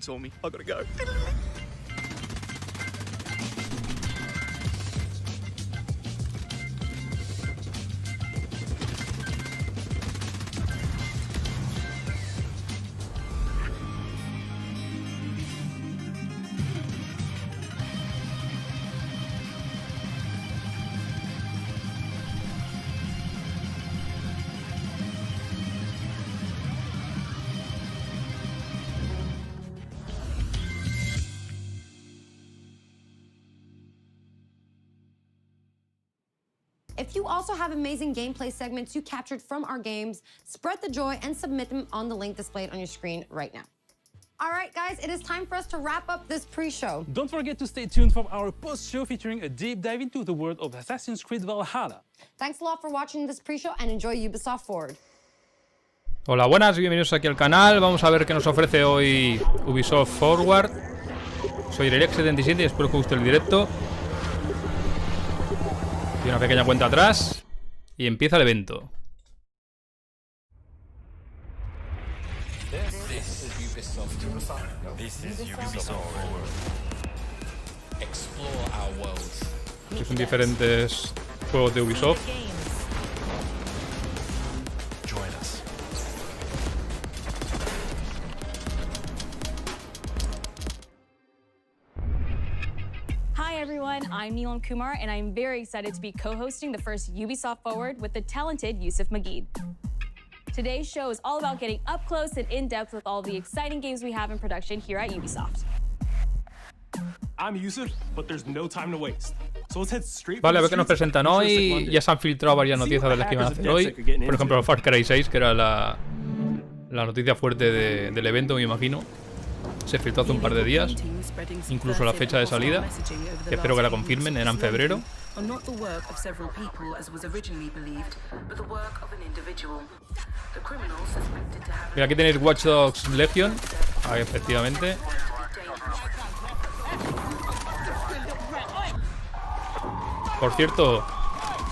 saw me. I gotta go. If you also have amazing gameplay segments you captured from our games, spread the joy and submit them on the link displayed on your screen right now. All right, guys, it is time for us to wrap up this pre-show. Don't forget to stay tuned for our post-show featuring a deep dive into the world of Assassin's Creed Valhalla. Thanks a lot for watching this pre-show and enjoy Ubisoft Forward. Hola, buenas, bienvenidos aquí al canal. Vamos a ver qué nos ofrece hoy Ubisoft Forward. Soy Directo77 y espero que os guste el directo. Y una pequeña cuenta atrás y empieza el evento. Son diferentes juegos de Ubisoft. Hi everyone, I'm Neelam Kumar and I'm very excited to be co-hosting the first Ubisoft Forward with the talented Yusuf Mageed. Today's show is all about getting up close and in-depth with all the exciting games we have in production here at Ubisoft. I'm Yusuf, but there's no time to waste. So let's head straight. Vale, a ver qué nos presentan hoy. Ya se han filtrado varias noticias de las que iban a hacer hoy. Por ejemplo, Far Cry 6, que era la noticia fuerte del evento, me imagino. Se filtró hace un par de días, incluso la fecha de salida, que espero que la confirmen, era en febrero. Mira, aquí tenéis Watch Dogs Legion, ahí, efectivamente. Por cierto,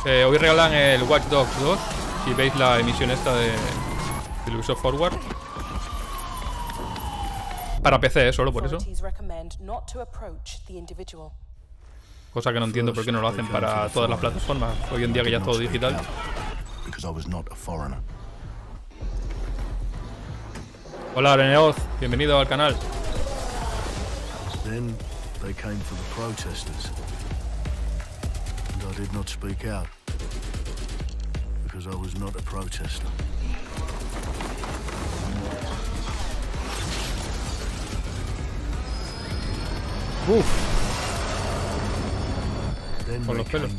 hoy regalan el Watch Dogs 2, si veis la emisión esta de Ubisoft Forward. Para PC, solo por eso. Cosa que no entiendo por qué no lo hacen para todas las plataformas, hoy en día que ya es todo digital. Hola Areneoz, bienvenido al canal. Con los pelos.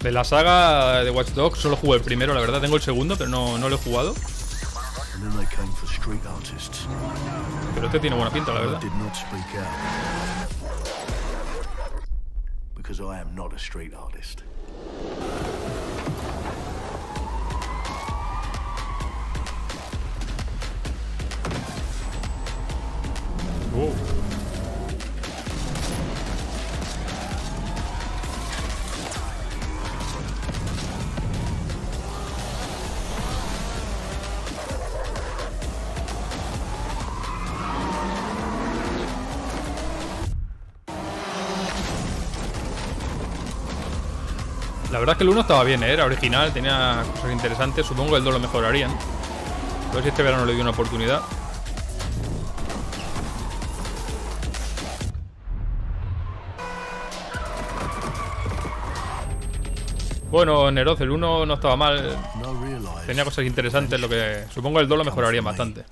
De la saga de Watch Dogs solo jugué el primero, la verdad. Tengo el segundo, pero no lo he jugado. Pero este tiene buena pinta, la verdad. La verdad es que el 1 estaba bien, era original, tenía cosas interesantes. Supongo que el 2 lo mejorarían. A ver si este verano le doy una oportunidad. Bueno, Neroz, el 1 no estaba mal. Tenía cosas interesantes, lo que supongo que el 2 lo mejorarían bastante.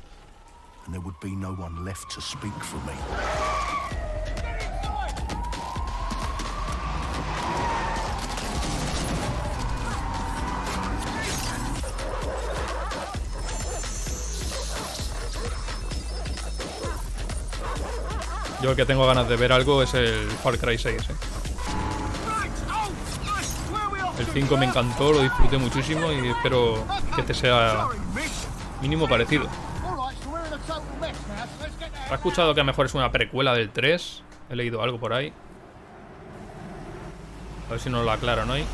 Yo el que tengo ganas de ver algo es el Far Cry 6, El 5 me encantó, lo disfruté muchísimo y espero que este sea mínimo parecido. He escuchado que a lo mejor es una precuela del 3. He leído algo por ahí. A ver si nos lo aclaran hoy.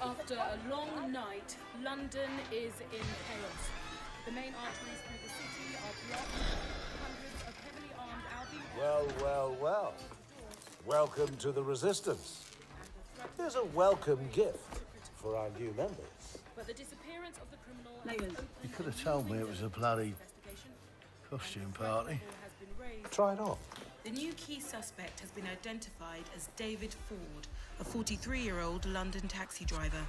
After a long night, London is in chaos. The main arteries through the city are blocked. Hundreds of heavily armed Albion... Well. Welcome to the Resistance. Here's a welcome gift for our new members. But the disappearance of the criminal... You could have told me it was a bloody costume party. Try it on. The new key suspect has been identified as David Ford, a 43-year-old London taxi driver.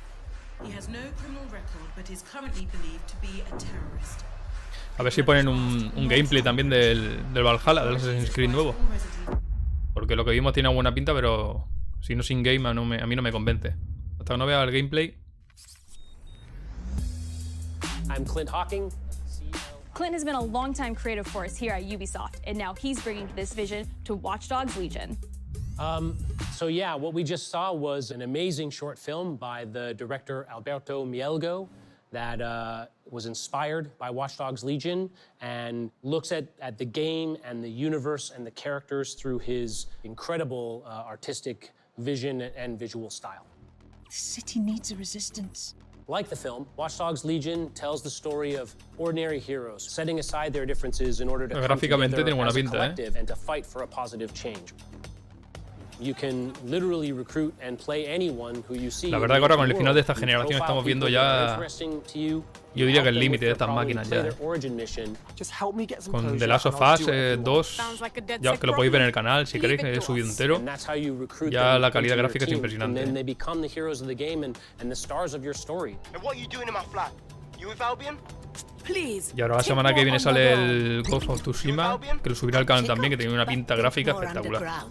He has no criminal record, but is currently believed to be a terrorist. A ver si ponen un gameplay también del Valhalla, del Assassin's Creed nuevo. Porque lo que vimos tiene buena pinta, pero si no es in-game a mí no me convence. Hasta que no vea el gameplay. I'm Clint Hawking. Clint has been a longtime creative force here at Ubisoft, and now he's bringing this vision to Watch Dogs Legion. So yeah, what we just saw was an amazing short film by the director Alberto Mielgo that was inspired by Watch Dogs Legion and looks at the game and the universe and the characters through his incredible artistic vision and visual style. The city needs a resistance. Like the film, Watch Dogs Legion tells the story of ordinary heroes setting aside their differences in order to come together as a collective and to fight for a positive change. You can literally recruit and play anyone who you see. La verdad que ahora con el final de esta generación estamos viendo ya, yo diría que el límite de estas máquinas ya. Con The Last of Us 2, ya que lo podéis ver en el canal si queréis, he subido entero. Ya la calidad gráfica es impresionante. Y ahora la semana que viene sale el Ghost of Tsushima, que lo subirá al canal también, que tiene una pinta gráfica espectacular.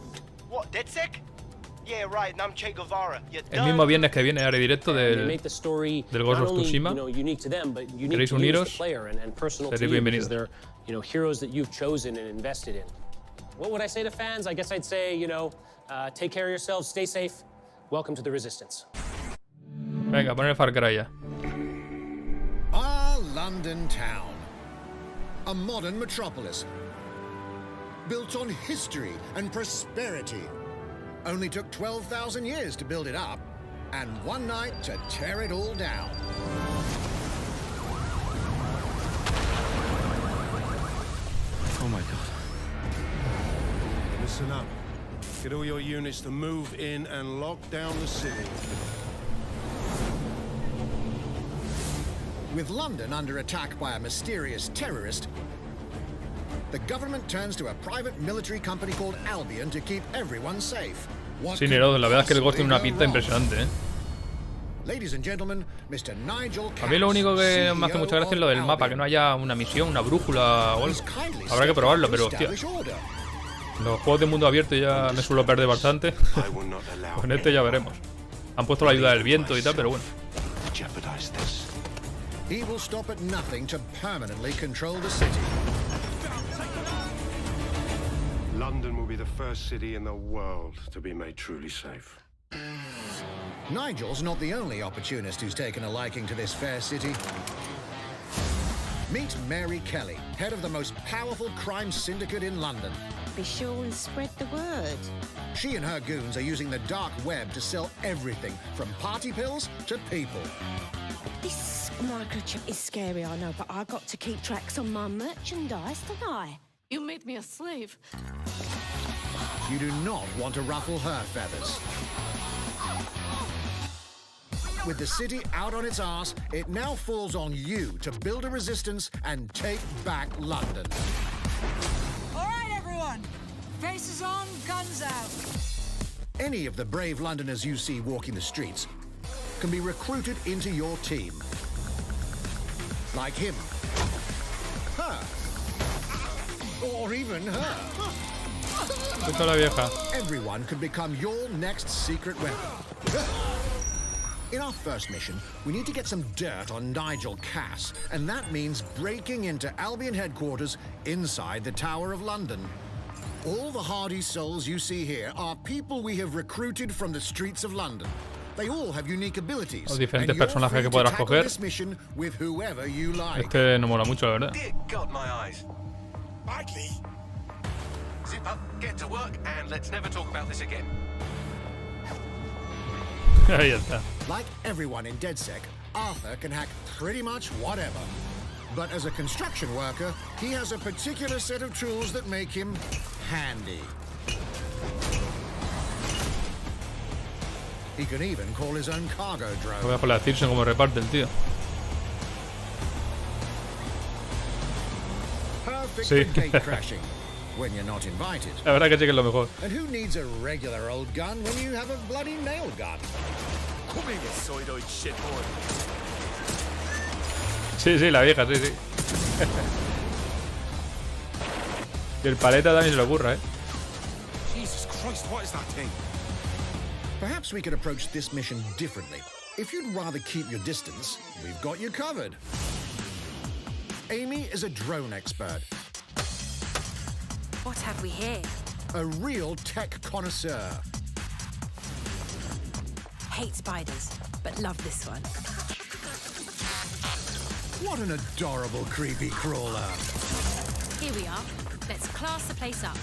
El mismo viernes que viene haré directo del Ghost of Tsushima. ¿Queréis uniros? Seréis bienvenidos. What would I say to fans? I guess I'd say, take care of yourselves, stay safe. Welcome to the Resistance. Venga, poner el Far Cry ya. Our London town, a modern metropolis built on history and prosperity. Only took 12,000 years to build it up, and one night to tear it all down. Oh my God. Listen up. Get all your units to move in and lock down the city. With London under attack by a mysterious terrorist, the government turns to a private military company called Albion to keep everyone safe. Sí, Nero, la verdad es que el Ghost tiene una pinta impresionante, ¿eh? Ladies and gentlemen, Mr. Nigel A mí lo único que me hace mucha gracia es lo del mapa, que no haya una misión, una brújula o algo. Habrá que probarlo, pero hostia, los juegos de mundo abierto ya me suelo perder bastante. Con este ya veremos. Han puesto la ayuda del viento y tal, pero bueno. He will stop at nothing to permanently control the city. London will be the first city in the world to be made truly safe. Nigel's not the only opportunist who's taken a liking to this fair city. Meet Mary Kelly, head of the most powerful crime syndicate in London. Be sure and spread the word. She and her goons are using the dark web to sell everything from party pills to people. This microchip is scary, I know, but I got to keep tracks on my merchandise, don't I? You made me a slave. You do not want to ruffle her feathers. With the city out on its arse, it now falls on you to build a resistance and take back London. All right, everyone. Faces on, guns out. Any of the brave Londoners you see walking the streets can be recruited into your team. Like him. Her. Or even her. La vieja. Everyone could become your next secret weapon. In our first mission, we need to get some dirt on Nigel Cass, and that means breaking into Albion headquarters inside the Tower of London. All the hardy souls you see here are people we have recruited from the streets of London. They all have unique abilities. Los diferentes personajes que podrás coger. Este no mola mucho, la verdad. Got my eyes. Badly. Zip up, get to work, and let's never talk about this again. Ahí está. Like everyone in DedSec, Arthur can hack pretty much whatever. But as a construction worker, he has a particular set of tools that make him handy. He can even call his own cargo drone. Voy a por la Tilson como reparte el tío. Perfect Sí. for gate crashing when you're not invited. La verdad que sí que es lo mejor. And who needs a regular old gun when you have a bloody nail gun? Come in, you soidoid shitboy. Sí, sí, la vieja, sí, sí. Y el paleta también se le ocurra, ¿eh? Jesus Christ, what is that thing? Perhaps we could approach this mission differently. If you'd rather keep your distance, we've got you covered. Amy is a drone expert. What have we here? A real tech connoisseur. Hate spiders, but love this one. What an adorable creepy crawler. Here we are. Let's class the place up.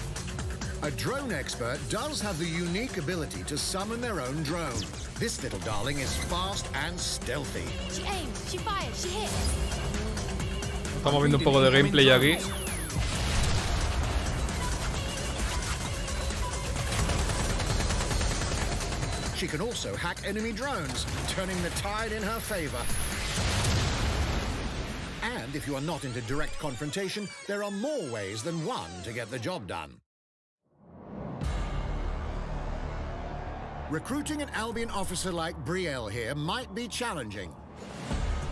A drone expert does have the unique ability to summon their own drone. This little darling is fast and stealthy. She aims, she fires, she hits. Estamos viendo un poco de gameplay aquí. She can also hack enemy drones, turning the tide in her favor. And if you are not into direct confrontation, there are more ways than one to get the job done. Recruiting an Albion officer like Brielle here might be challenging,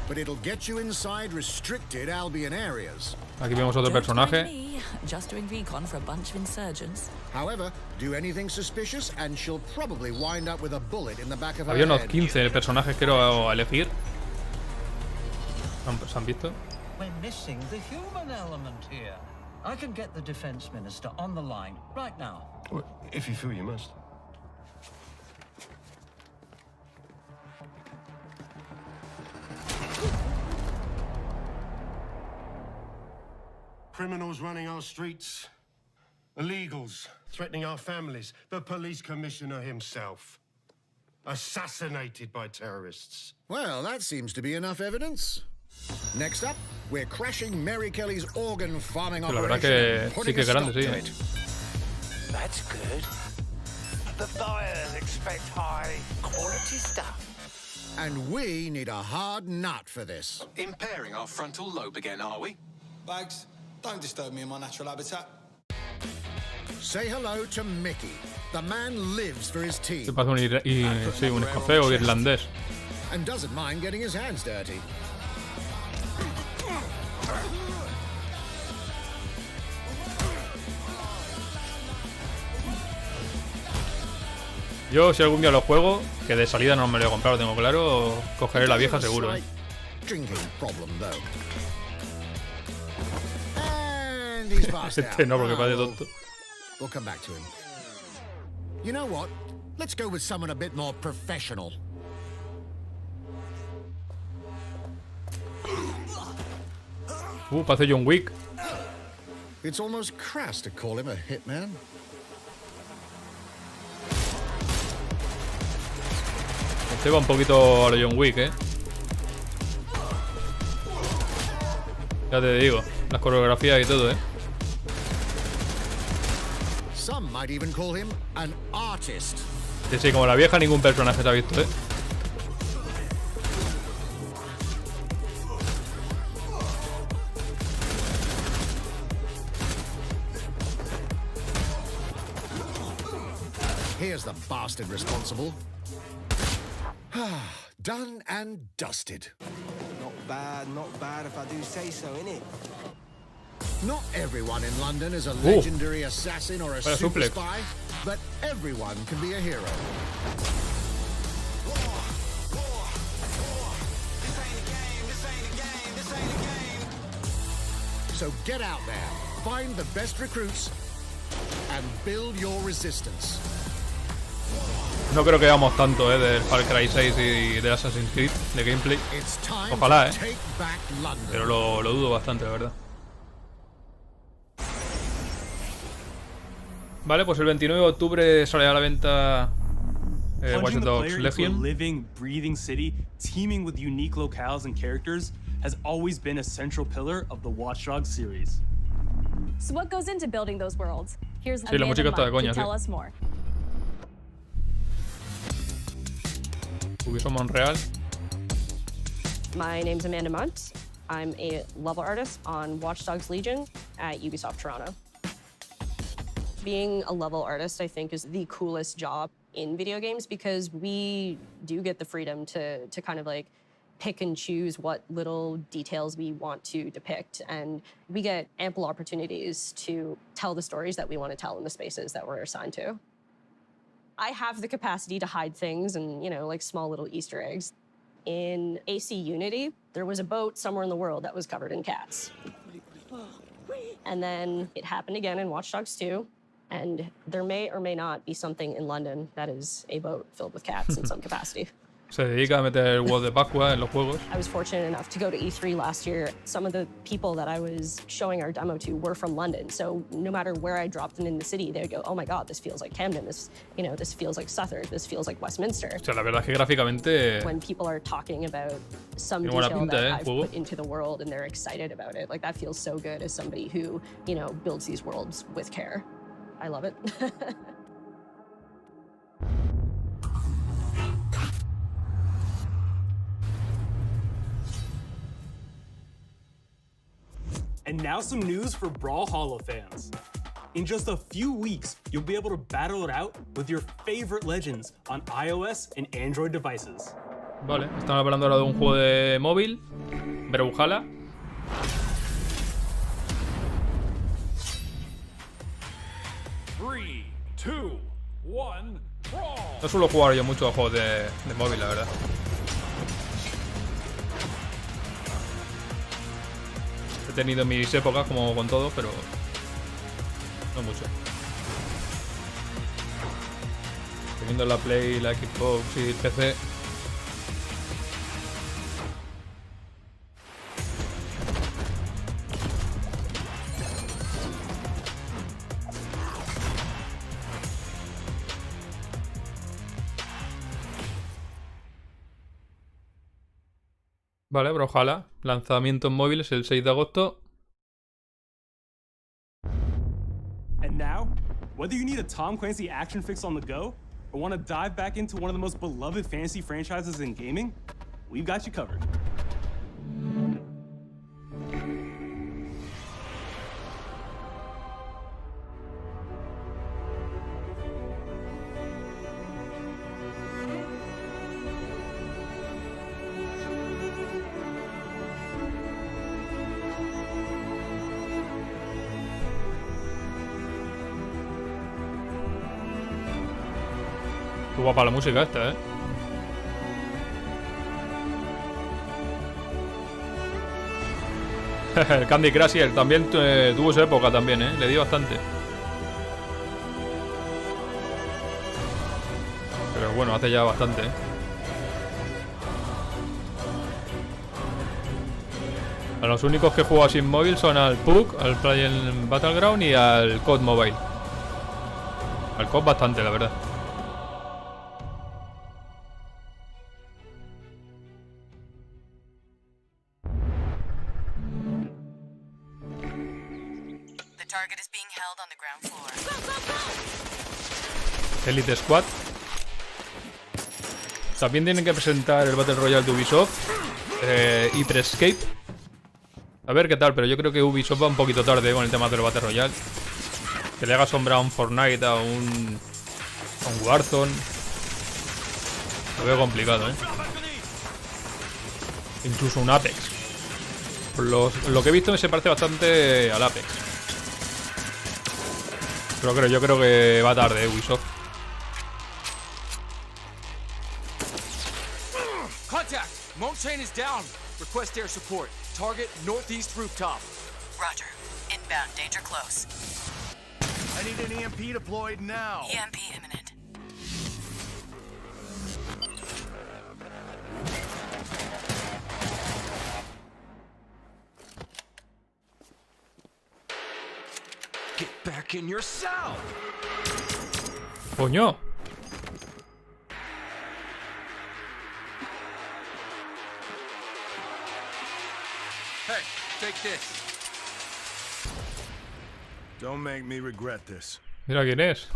but it'll get you inside restricted Albion areas. Aquí vemos otro personaje. Just doing recon for a bunch of insurgents. However, do anything suspicious and she'll probably wind up with a bullet in the back of her Había unos head. 15 personajes que quiero elegir. ¿Se han visto? We're missing the human element here. I can get the defense minister on the line right now. Well, if you feel you must. Criminals running our streets, illegals threatening our families, the police commissioner himself, assassinated by terrorists. Well, that seems to be enough evidence. Next up, we're crashing Mary Kelly's organ farming La verdad operation que and sí putting que a es grande, stop sí. to it. That's good. The buyers expect high quality stuff. And we need a hard nut for this. Impairing our frontal lobe again, are we? Bags, don't disturb me in my natural habitat. Say hello to Mickey. The man lives for his team. Se parece un escocés o irlandés. And doesn't mind getting his hands dirty. Yo, si algún día lo juego, que de salida no me lo he comprado, tengo claro, cogeré la vieja seguro, ¿eh? Drinking problem though. And he's passed out. Este no, porque parece tonto. We'll come back to him. You know what? Let's go with someone a bit more professional. Parece John Wick. It's almost crass to call him a hitman. Este va un poquito a lo John Wick, ¿eh? Ya te digo, las coreografías y todo, ¿eh? Some might even call him an artist. Sí, sí, como la vieja ningún personaje se ha visto, ¿eh? Here's the bastard responsible. Done and dusted. Not bad if I do say so, innit? Not everyone in London is a legendary assassin or a super suplex. spy, but everyone can be a hero. So get out there, find the best recruits, and build your resistance. No creo que veamos tanto del Far Cry 6 y del Assassin's Creed de gameplay. Ojalá, pero lo dudo bastante, la verdad. Vale, pues el 29 de octubre sale a la venta Watch Dogs Legion. Living, breathing city teeming with unique locales and characters has always been a central pillar of the Watch Dogs series. So what goes into building those worlds? Here's Sí, la música está de coña, to tell us more. Ubisoft Montreal. My name's Amanda Munt. I'm a level artist on Watch Dogs Legion at Ubisoft Toronto. Being a level artist, I think, is the coolest job in video games because we do get the freedom to kind of like pick and choose what little details we want to depict. And we get ample opportunities to tell the stories that we want to tell in the spaces that we're assigned to. I have the capacity to hide things and, you know, like small little Easter eggs. In AC Unity, there was a boat somewhere in the world that was covered in cats. And then it happened again in Watch Dogs 2. And there may or may not be something in London that is a boat filled with cats in some capacity. Se dedica a meter huevos de Pascua en los juegos. I was fortunate enough to go to E3 last year. Some of the people that I was showing our demo to were from London. So no matter where I dropped them in the city, they'd go, oh my God, this feels like Camden. This, you know, this feels like Southwark. This feels like Westminster. O sea, la verdad es que gráficamente... When people are talking about some detail that I've put into the world and they're excited about it, like that feels so good as somebody who, you know, builds these worlds with care. I love it. And now some news for Brawlhalla fans. In just a few weeks, you'll be able to battle it out with your favorite legends on iOS and Android devices. Vale, estamos hablando ahora de un juego de móvil, Brawlhalla. No suelo jugar yo mucho a juegos de móvil, la verdad. He tenido mis épocas, como con todo, pero no mucho. Teniendo la Play, la Xbox y el PC. Vale, Brawlhalla. Lanzamiento en móviles el 6 de agosto. And now, whether you need a Tom Clancy action fix on the go, or want to dive back into one of the most beloved fantasy franchises in gaming, we've got you covered. Qué guapa la música esta, ¿eh? El Candy Crush él también tuvo su época también, ¿eh? Le di bastante. Pero bueno, hace ya bastante, ¿eh? A los únicos que he jugado sin móvil son al PUC, al Play en Battleground y al COD Mobile. Al COD bastante, la verdad. Elite Squad. También tienen que presentar el Battle Royale de Ubisoft y Escape. A ver qué tal, pero yo creo que Ubisoft va un poquito tarde con el tema del Battle Royale. Que le haga sombra a un Fortnite, a un Warzone. Lo veo complicado, ¿eh? Incluso un Apex. Lo que he visto me se parece bastante al Apex. Pero yo creo que va tarde, Ubisoft. Contact! Montchain is down. Request air support. Target northeast rooftop. Roger. Inbound. Danger close. I need an EMP deployed now. EMP imminent. Get back in your cell. Coño. Hey, take this. Don't make me regret this. Mira quién es.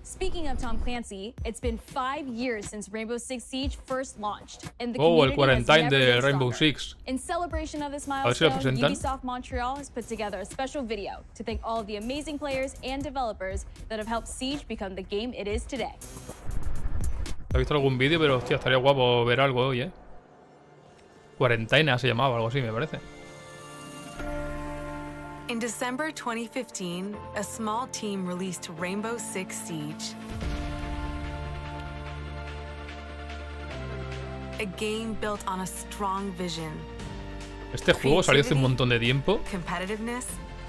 Speaking of Tom Clancy, it's been 5 years since Rainbow Six Siege first launched, and the Oh, el community has quarantine never de been Rainbow stronger. Six. In celebration of this ver si lo milestone, presentan. Ubisoft Montreal has put together a special video to thank all of the amazing players and developers that have helped Siege become the game it is today. He visto algún vídeo, pero hostia, estaría guapo ver algo hoy, Cuarentena se llamaba, algo así, me parece. In December 2015, a small team released Rainbow Six Siege. A game built on a strong vision. Este juego salió hace un montón de tiempo. Competitiveness.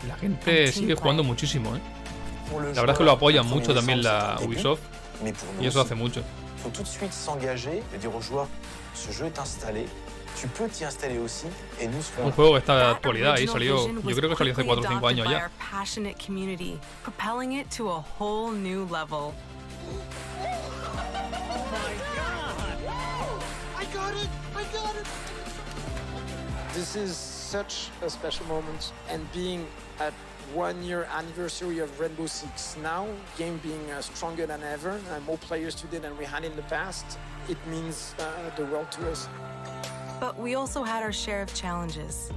La gente sigue jugando muchísimo, La verdad es que lo apoyan mucho también la Ubisoft. Y eso hace mucho. Il faut tout de suite s'engager et dire aux joueurs, ce jeu est installé, tu peux t'y installer aussi, et nous serons... Un juego que está de actualidad y salió, yo creo que salió hace 4 o 5 años ya. Passionate community, propelling it to a whole new level. This is such a special moment, and being at 1 year anniversary of Rainbow Six now, game being stronger than ever, more players today than we had in the past, it means the world to us. But we also had our share of challenges.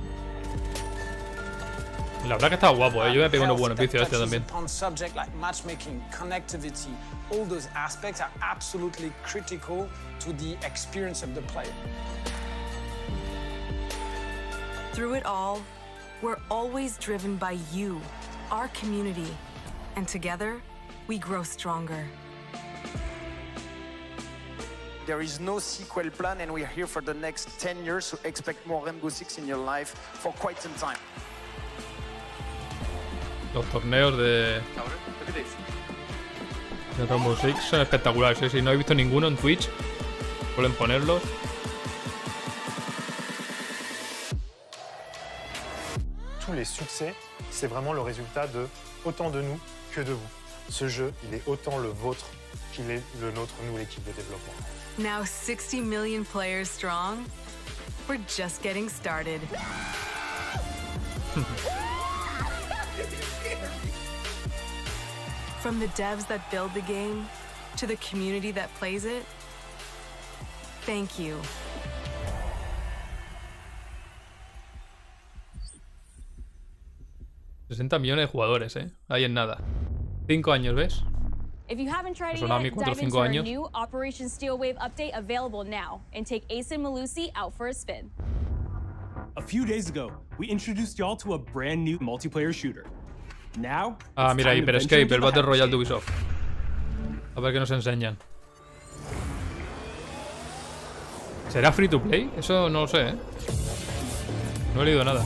La verdad que está guapo, Yo me pego unos buenos vicios este también. On subject like matchmaking, connectivity, all those aspects are absolutely critical to the experience of the player. Through it all, we're always driven by you, our community, and together, we grow stronger. There is no sequel plan, and we're here for the next 10 years, so expect more Rainbow Six in your life for quite some time. Los torneos de Rainbow Six son espectaculares, Si no he visto ninguno en Twitch, suelen ponerlos. Tous les succès, c'est vraiment le résultat de autant de nous que de vous. Ce jeu, il est autant le vôtre qu'il est le nôtre, nous, l'équipe de développement. Now 60 million players strong, we're just getting started. From the devs that build the game to the community that plays it, thank you. 60 millones de jugadores, Ahí en nada. 5 años, ¿ves? If you haven't tried it Sonaba a mí yet, 4 o dive into 5 our años. new Operation Steel Wave update available now and take Ace and Malusi out for a spin. A few days ago, we introduced y'all to a brand new multiplayer shooter. Now, Ah, it's mira, time to Hyper venture Escape, into el the Battle Royale de hyperscape. Ubisoft. A ver qué nos enseñan. ¿Será free to play? Eso no lo sé, No he leído nada.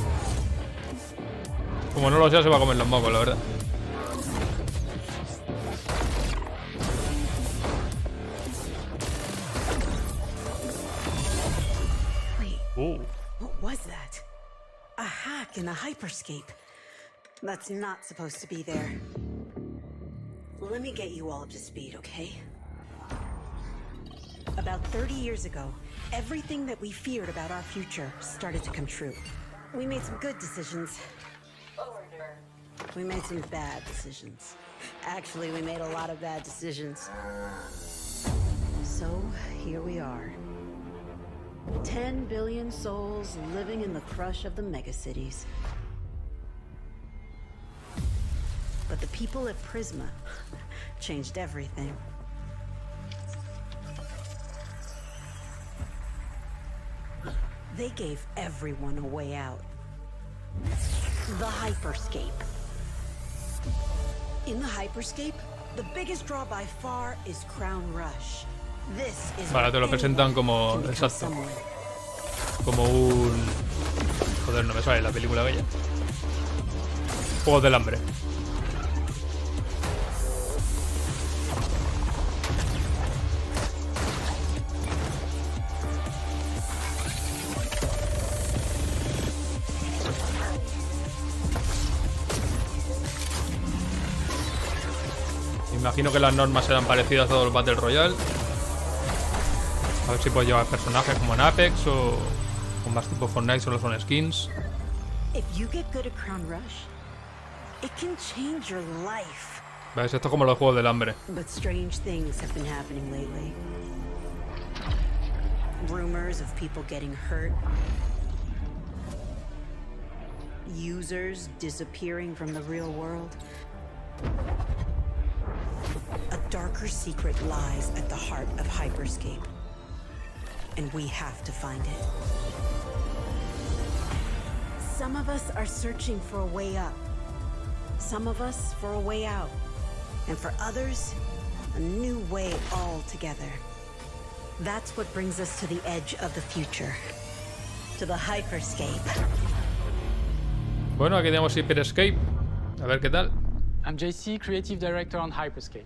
Como no lo sea, se va a comer los mocos, la verdad. Wait, what was that? A hack in a hyperscape. That's not supposed to be there. Let me get you all up to speed, okay? About 30 years ago, everything that we feared about our future started to come true. We made some good decisions. We made some bad decisions. Actually, we made a lot of bad decisions. So, here we are. 10 billion souls living in the crush of the megacities. But the people at Prisma changed everything. They gave everyone a way out. The Hyperscape. In the Hyperscape, the biggest draw by far is Crown Rush. This is Vale, te lo presentan como... Exacto. Como un... Joder, no me sale la película bella. Juegos del Hambre. Imagino que las normas serán parecidas a todos los Battle Royale. A ver si puedes llevar personajes como en Apex o más tipo Fortnite, solo son skins. If you get good at Crown Rush, it can change your life. ¿Ves? Esto es como los juegos del hambre. But strange things have been happening lately. Rumors of people getting hurt. Users disappearing from the real world. A darker secret lies at the heart of Hyperscape. And we have to find it. Some of us are searching for a way up. Some of us for a way out. And for others, a new way altogether. That's what brings us to the edge of the future. To the Hyperscape. Bueno, aquí tenemos Hyperscape. A ver qué tal. I'm JC, Creative Director on Hyperscape.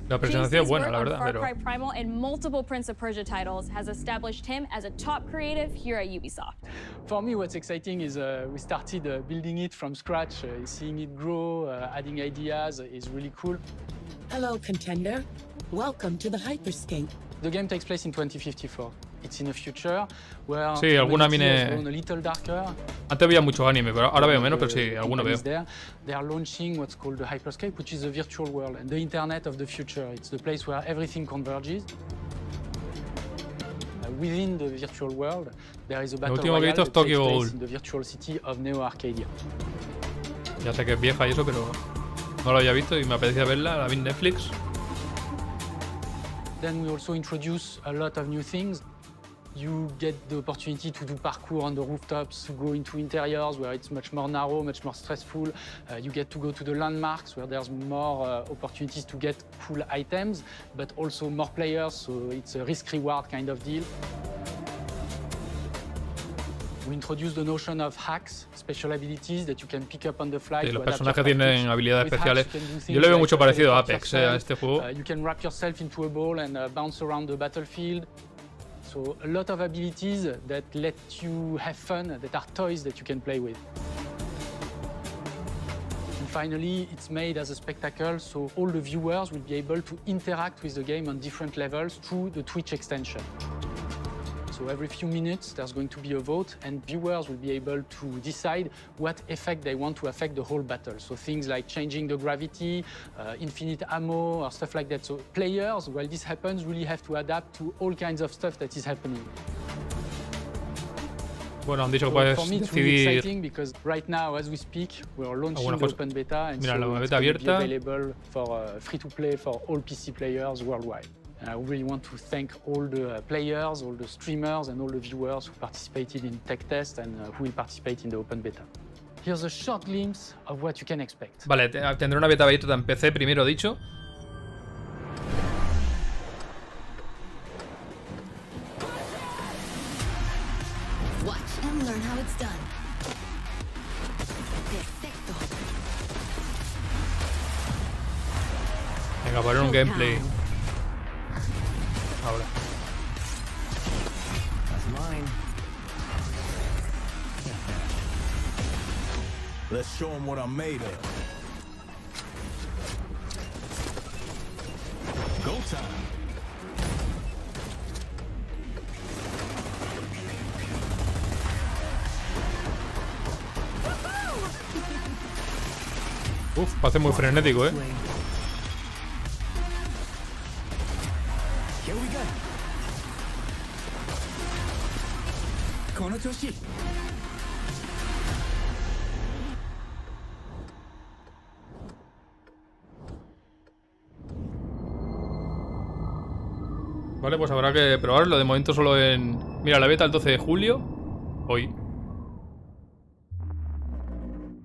La presentación es buena, la verdad, Far pero... Cry Primal and multiple Prince of Persia titles has established him as a top creative here at Ubisoft. For me, what's exciting is we started building it from scratch. Seeing it grow, adding ideas is really cool. Hello, contender. Welcome to the Hyperscape. The game takes place in 2054. It's in a future where sí, algún anime... a little darker. Antes veía mucho anime, pero ahora veo menos, pero sí, alguno veo. They are launching what's called the Hyperscape, which is a virtual world and the internet of the future. It's the place where everything converges. Within the virtual world, there is a battle royale that takes place in the virtual city of Neo Arcadia. Ya sé que es vieja y eso, pero no lo había visto y me apetecía verla, la vi en Netflix. Then we also introduce a lot of new things. You get the opportunity to do parkour on the rooftops, to go into interiors where it's much more narrow, much more stressful. You get to go to the landmarks where there's more opportunities to get cool items, but also more players, so it's a risk-reward kind of deal. We introduce the notion of hacks, special abilities that you can pick up on the fly. Sí, los personajes tienen habilidades especiales. Yo le veo mucho parecido a Apex, a este juego. You can wrap yourself into a ball and bounce around the battlefield. So a lot of abilities that let you have fun, that are toys that you can play with. And finally, it's made as a spectacle, so all the viewers will be able to interact with the game on different levels through the Twitch extension. So every few minutes, there's going to be a vote, and viewers will be able to decide what effect they want to affect the whole battle. So things like changing the gravity, infinite ammo, or stuff like that. So players, while this happens, really have to adapt to all kinds of stuff that is happening. Bueno, han dicho que puedes for me, it's really exciting because right now, as we speak, we are launching the open beta, and mira, so la it's beta going to be abierta. available for free-to-play for all PC players worldwide. And I really want to thank all the players, all the streamers, and all the viewers who participated in tech test and who will participate in the open beta. Here's a short glimpse of what you can expect. Vale, tendré una beta abierta en PC, primero dicho. Watch and learn how it's done. Perfecto. Venga, poner un gameplay. Ahora. That's mine. Let's show them what I'm made of. Go time. Uf, parece muy frenético, ¿eh? Here we go. Konotoshi. Vale, pues habrá que probarlo. De momento solo en... Mira, la beta el 12 de julio. Hoy.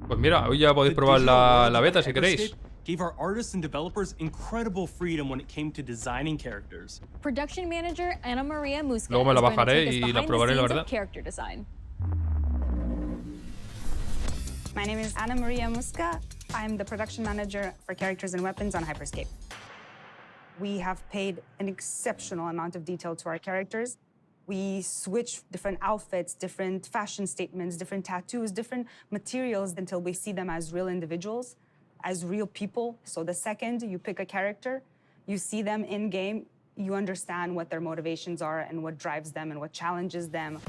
Pues mira, hoy ya podéis probar la beta si queréis. Gave our artists and developers incredible freedom when it came to designing characters. Production manager Ana Maria Musca Luego me la is going to bajaré take us y la behind probaré, the la scenes of verdad. character design. My name is Ana Maria Musca. I'm the production manager for characters and weapons on Hyperscape. We have paid an exceptional amount of detail to our characters. We switch different outfits, different fashion statements, different tattoos, different materials until we see them as real individuals. as real people. So the second you pick a character, you see them in game, you understand what their motivations are and what drives them and what challenges them.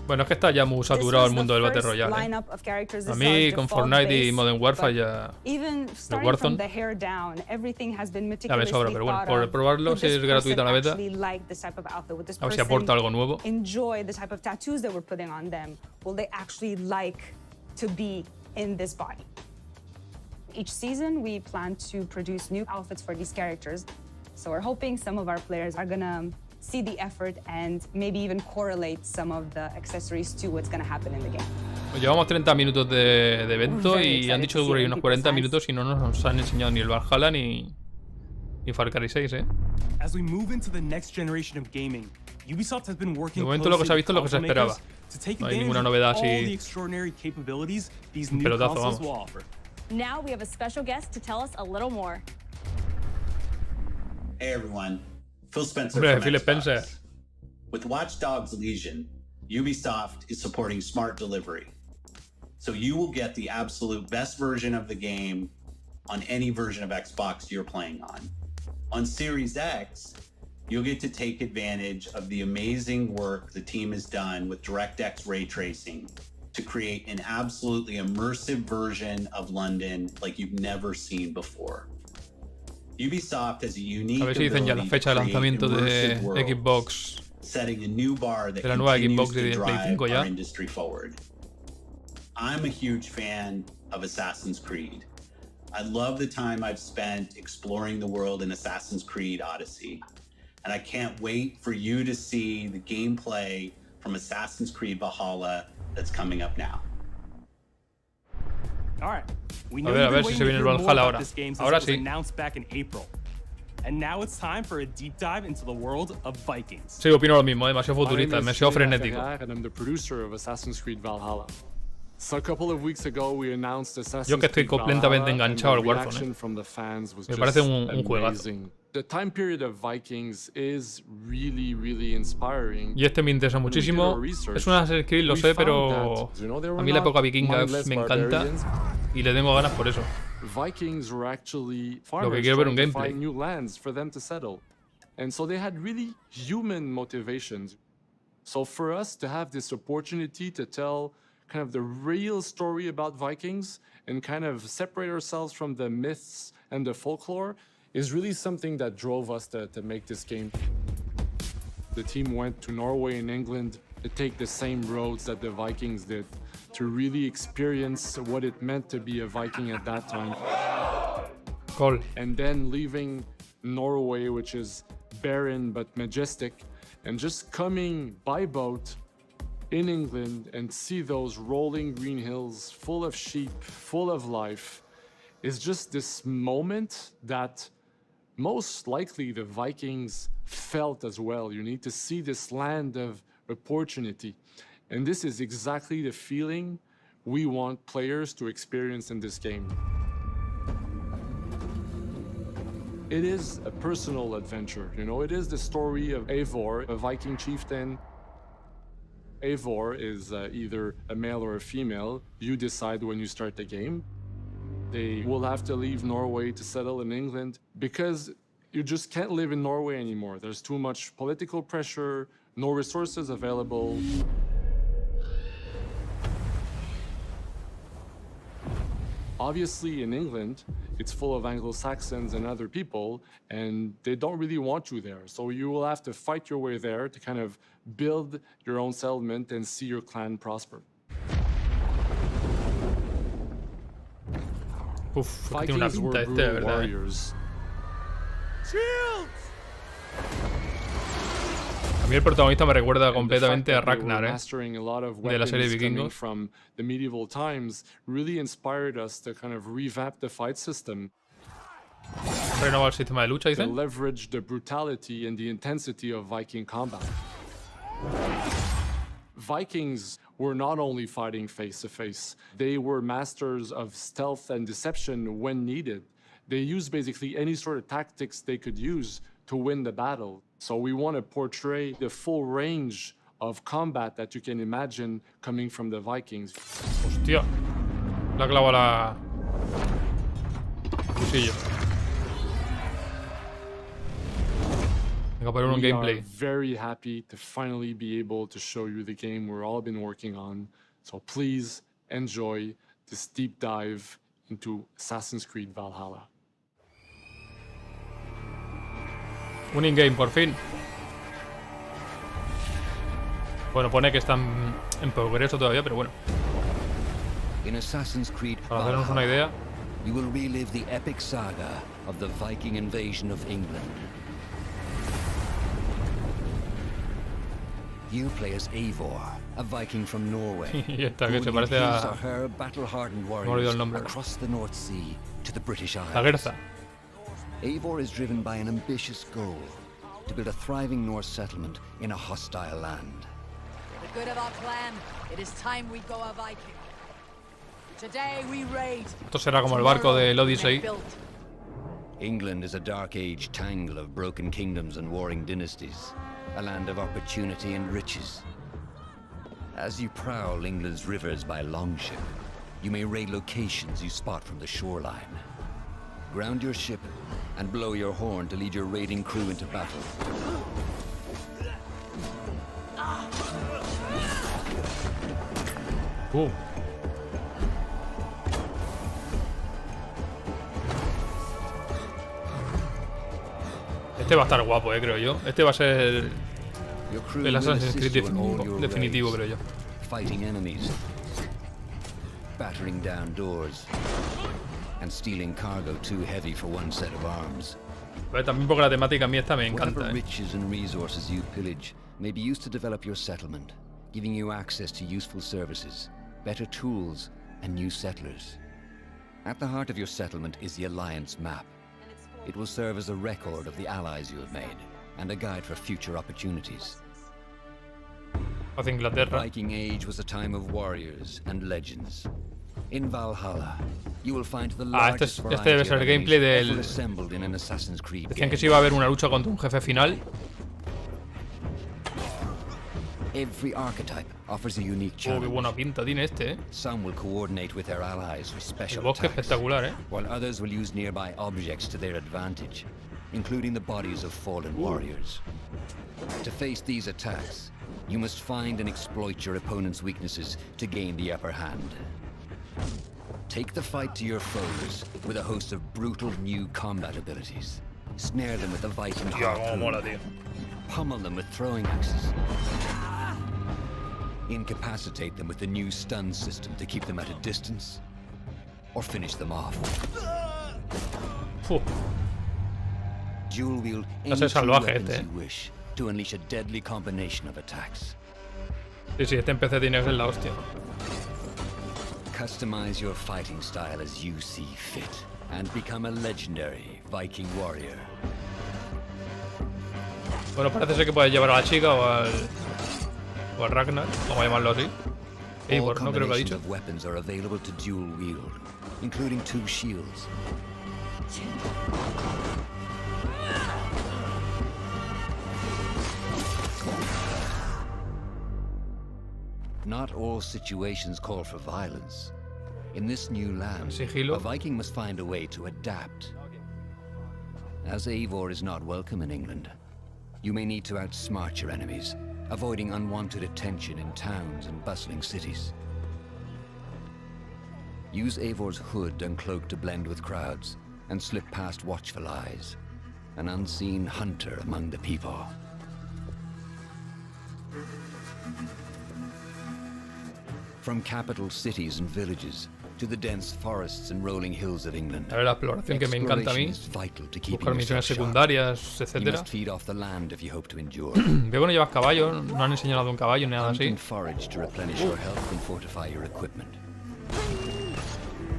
Bueno, es que está ya muy saturado el mundo del Battle Royale. A mí con Fortnite y Modern Warfare ya... El Warzone ya me sobra, pero bueno, por probarlo, si es gratuita la beta, a ver si aporta algo nuevo. Enjoy the type of tattoos that we're putting on them. Will they actually like to be in this body? Each season, we plan to produce new outfits for these characters. So we're hoping some of our players are gonna see the effort and maybe even correlate some of the accessories to what's gonna happen in the game. Llevamos 30 minutos de evento y han dicho que duraría unos 40 minutos y no nos han enseñado ni el Valhalla ni Far Cry 6, As we move into the next generation of gaming, Ubisoft has been working de momento lo que se ha visto es lo que se esperaba. to take No hay advantage ninguna of novedad all the así. extraordinary capabilities these Un new pelotazo, consoles vamos. will offer. Now we have a special guest to tell us a little more. Hey everyone, Phil Spencer Hombre, from Phil Xbox. Spencer. With Watch Dogs Legion, Ubisoft is supporting smart delivery. So you will get the absolute best version of the game on any version of Xbox you're playing on. On Series X, you'll get to take advantage of the amazing work the team has done with DirectX ray tracing to create an absolutely immersive version of London like you've never seen before. Ubisoft has a unique A ver si dicen ya la fecha de lanzamiento de Xbox, setting a new bar that de la nueva continues Xbox to de drive 25 ya. our industry forward. I'm a huge fan of Assassin's Creed. I love the time I've spent exploring the world in Assassin's Creed Odyssey. And I can't wait for you to see the gameplay from Assassin's Creed Valhalla that's coming up now. All right. We A know ver you've been si waiting se to viene el hear more Valhalla about ahora. this game since Ahora it was sí. announced back in April. And now it's time for a deep dive into the world of Vikings. Sí, opino lo mismo, demasiado futurista, demasiado frenético. And I'm the producer of Assassin's Creed Valhalla. So a couple of weeks ago we announced Assassin's Yo que estoy Creed completamente Valhalla, enganchado and al the Warzone, reaction from the fans was Me just parece un juegazo. amazing. The time period of Vikings is really, really inspiring. Y este me interesa When we did muchísimo. our research, Es un Assassin's Creed, lo we sé, found pero that, you know, they a were mí la not época vikinga mindless me encanta barbarians. y le tengo ganas por eso. Vikings were actually Lo que farmers quiero ver trying un to gameplay. find new lands for them to settle. And so they had really human motivations. So for us to have this opportunity to tell kind of the real story about Vikings and kind of separate ourselves from the myths and the folklore is really something that drove us to make this game. The team went to Norway and England to take the same roads that the Vikings did, to really experience what it meant to be a Viking at that time. Cool. And then leaving Norway, which is barren but majestic, and just coming by boat in England and see those rolling green hills full of sheep, full of life, is just this moment that most likely the Vikings felt as well. You need to see this land of opportunity. And this is exactly the feeling we want players to experience in this game. It is a personal adventure, you know, it is the story of Eivor, a Viking chieftain. Eivor is either a male or a female. You decide when you start the game. They will have to leave Norway to settle in England because you just can't live in Norway anymore. There's too much political pressure, no resources available. Obviously, in England, it's full of Anglo-Saxons and other people, and they don't really want you there. So you will have to fight your way there to kind of build your own settlement and see your clan prosper. Uf, tiene una pinta este, de verdad. Warriors. A mí el protagonista me recuerda completamente a Ragnar, Mastering a lot of de la serie weapons coming Vikingos. from the medieval times really inspired us to kind of revamp the fight system. Renovado el sistema de lucha, To dicen. leverage the brutality and the intensity of Viking combat. Vikings were not only fighting face to face, they were masters of stealth and deception when needed. They used basically any sort of tactics they could use to win the battle. So we want to portray the full range of combat that you can imagine coming from the Vikings. Hostia. La clava la... fusillo. Venga, poner un We gameplay. are very happy to finally be able to show you the game we're all been working on. So please enjoy this deep dive into Assassin's Creed Valhalla. Un in-game, por fin. Bueno, pone que están en progreso todavía, pero bueno. In Assassin's Creed Para hacernos una idea. You will relive the epic saga of the Viking invasion of England. You play as Eivor, a Viking from Norway. Y esta que se parece a... her battle-hardened Me he olvidado el warriors nombre. across the North Sea to the British Isles. La Gerza. Eivor is driven by an ambitious goal to build a thriving Norse settlement in a hostile land. For the good of our clan, it is time we go a Viking. Today we raid. Esto será como el barco del Odyssey. England is a dark age tangle of broken kingdoms and warring dynasties, a land of opportunity and riches. As you prowl England's rivers by longship, you may raid locations you spot from the shoreline. Ground your ship and blow your horn to lead your raiding crew into battle. Este va a estar guapo, creo yo. Este va a ser el Assassin's Creed definitivo, creo yo. Fighting enemies, battering down doors, and stealing cargo too heavy for one set of arms. Pero también porque la temática a mí esta me encanta. Whatever riches and resources you pillage may be used to develop your settlement, giving you access to useful services, better tools, and new settlers. At the heart of your settlement is the Alliance map. It will serve as a record of the allies you have made, and a guide for future opportunities. Hacia Inglaterra. Viking Age was a time of warriors and legends. In Valhalla, you will find the largest este debe ser el gameplay del... assembled in an Assassin's Creed Decían que se iba a haber una lucha contra un jefe final. Every archetype offers a unique challenge. Qué buena pinta tiene este, Some will coordinate with their allies for special El bosque attacks, espectacular, while others will use nearby objects to their advantage, including the bodies of fallen warriors. To face these attacks, you must find and exploit your opponent's weaknesses to gain the upper hand. Take the fight to your foes with a host of brutal new combat abilities. Snare them with a Viking harpoon. Pummel them with throwing axes. Incapacitate them with the new stun system to keep them at a distance, or finish them off. Dual wield any two weapons you wish to unleash a deadly combination of attacks. Sí, este en PC tiene que ser la hostia. Customize your fighting style as you see fit, and become a legendary Viking warrior. Bueno, parece ser que puedes llevar a la chica o al Ragnar, vamos a llamarlo así. Eivor, no creo que ha dicho. Of weapons are available to dual wield, including 2 shields. Not all situations call for violence. In this new land, Sigilo. a Viking must find a way to adapt. As Eivor is not welcome in England, you may need to outsmart your enemies, avoiding unwanted attention in towns and bustling cities. Use Eivor's hood and cloak to blend with crowds, and slip past watchful eyes, an unseen hunter among the people. From capital cities and villages to the dense forests and rolling hills of England. A ver, la exploración que me encanta a mí. Buscar misiones secundarias, etcétera. Veo que no llevas caballo, no han enseñado un caballo ni nada así.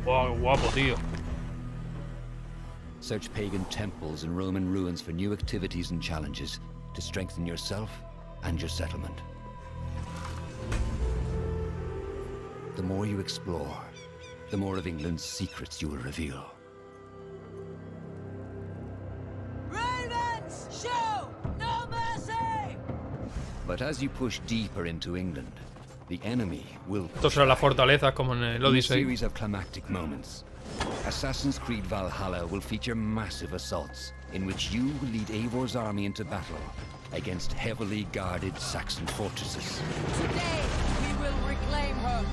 Wow, guapo, tío. Search pagan temples and Roman ruins for new activities and challenges to strengthen yourself and your settlement. The more you explore, the more of England's secrets you will reveal. Ravens, show no mercy! But as you push deeper into England, the enemy will Esto será la fortaleza como en el in a Odyssey. series of climactic moments. Assassin's Creed Valhalla will feature massive assaults in which you will lead Eivor's army into battle against heavily guarded Saxon fortresses. Today, we will reclaim her.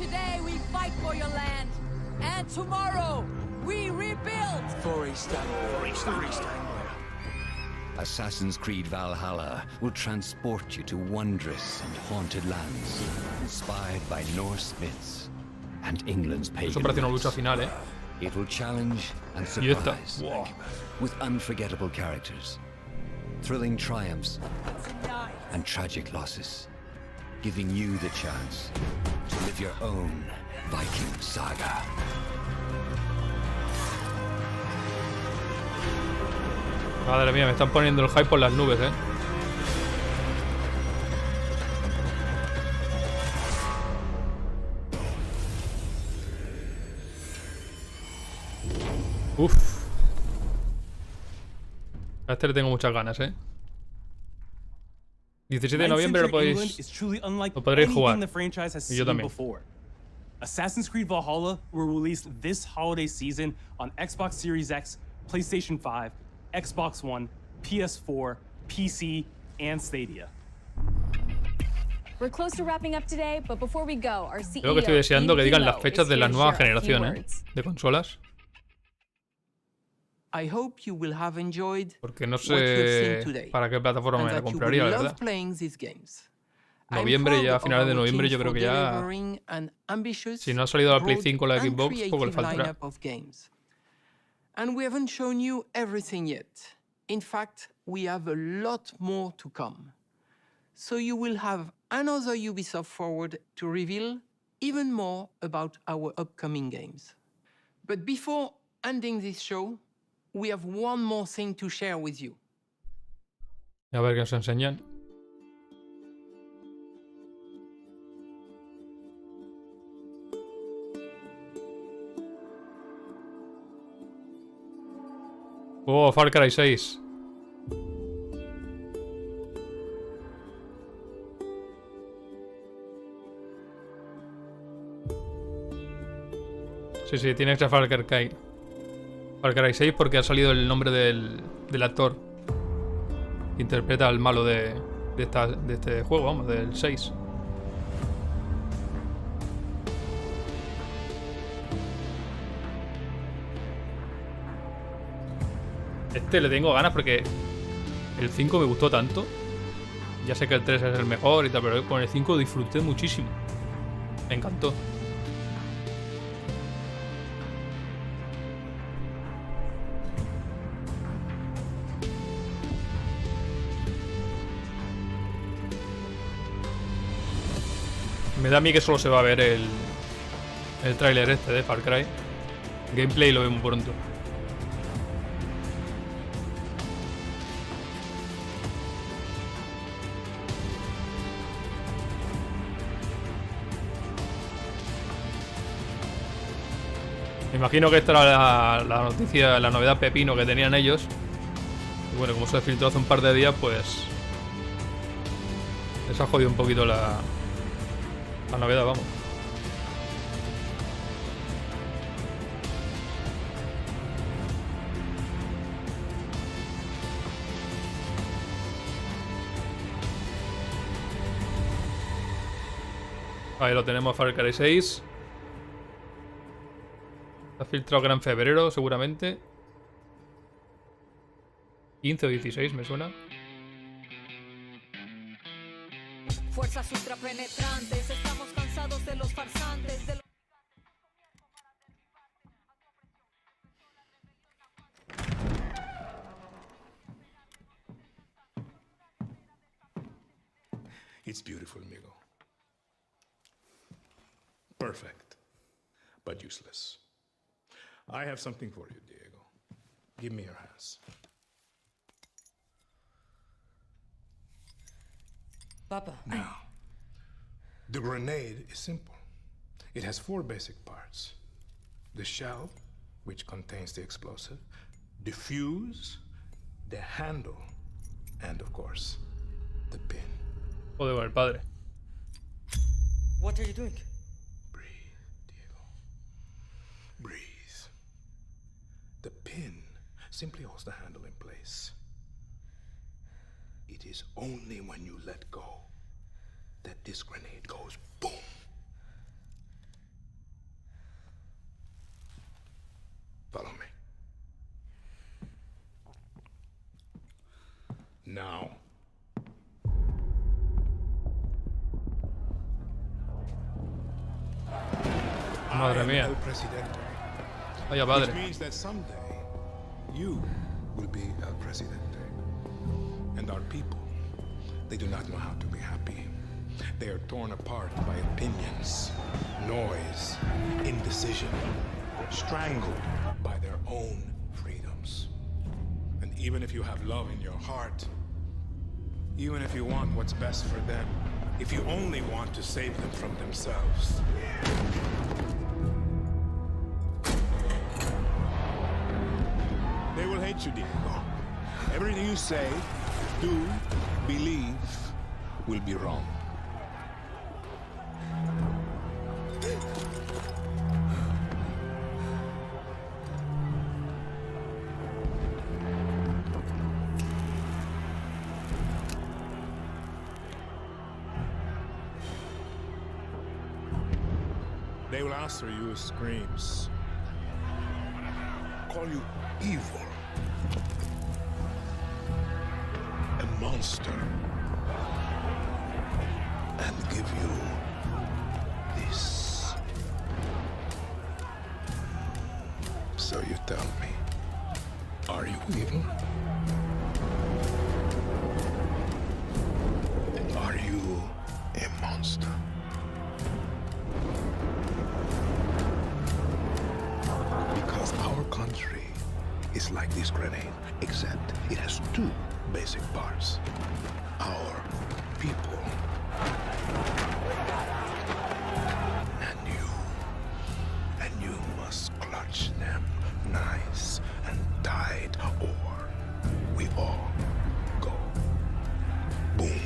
Today, we fight for your land. And tomorrow, we rebuild. For East Assassin's Creed Valhalla will transport you to wondrous and haunted lands, inspired by Norse myths and England's pagan Eso parece una lucha final, ¿eh? It will challenge and surprise with unforgettable characters, thrilling triumphs, and tragic losses, giving you the chance to live your own Viking saga. Madre mía, me están poniendo el hype por las nubes, ¿eh? Uf. A este le tengo muchas ganas, ¿eh? 17 de noviembre lo podréis jugar. Y yo también. Assassin's Creed Valhalla will release this holiday season on Xbox Series X, PlayStation 5, Xbox One, PS4, PC, and Stadia. We're close to wrapping up today, but before we go, our CEO, Creo que estoy deseando que digan las fechas de la nueva generación, ¿eh? De consolas. I hope you will have enjoyed Porque no sé para qué plataforma me la compraría, la verdad. Noviembre, ya a finales de noviembre, yo creo que ya... Si no ha salido la Play 5 o la Xbox, poco le faltará. And we haven't shown you everything yet. In fact, we have a lot more to come. So you will have another Ubisoft Forward to reveal even more about our upcoming games. But before ending this show, we have one more thing to share with you. A ver qué nos enseñan. Oh, Far Cry 6. Sí, tiene que ser Far Cry. Far Cry 6 porque ha salido el nombre del actor que interpreta al malo de este juego, vamos, del 6. Este le tengo ganas porque el 5 me gustó tanto. Ya sé que el 3 es el mejor y tal, pero con el 5 disfruté muchísimo. Me encantó. Me da a mí que solo se va a ver el tráiler este de Far Cry. Gameplay lo vemos pronto. Me imagino que esta era la noticia, la novedad pepino que tenían ellos. Y bueno, como se filtró hace un par de días, pues les ha jodido un poquito la novedad, vamos. Ahí lo tenemos, Far Cry 6. Está filtrado que era en febrero, seguramente. 15 o 16, me suena. Fuerzas ultrapenetrantes, estamos cansados de los farsantes, de los... It's beautiful, amigo. Perfect, but useless. I have something for you, Diego. Give me your hands. Papa. Now, the grenade is simple. It has 4 basic parts. The shell, which contains the explosive, the fuse, the handle, and of course, the pin. Joder, con el padre. What are you doing? Breathe, Diego. Breathe. The pin simply holds the handle in place. It is only when you let go that this grenade goes boom. Follow me. Now. Madre mía. Vaya padre. Which means that someday you will be El Presidente. And our people, they do not know how to be happy. They are torn apart by opinions, noise, indecision, strangled by their own freedoms. And even if you have love in your heart, even if you want what's best for them, if you only want to save them from themselves, they will hate you, Diego. Everything you say, do, believe, will be wrong. They will answer you with screams, call you evil, a monster, and give you this. So you tell me, are you evil? Are you a monster? Because our country is like this grenade, except it has two basic parts. Our people and you must clutch them nice and tight, or we all go boom.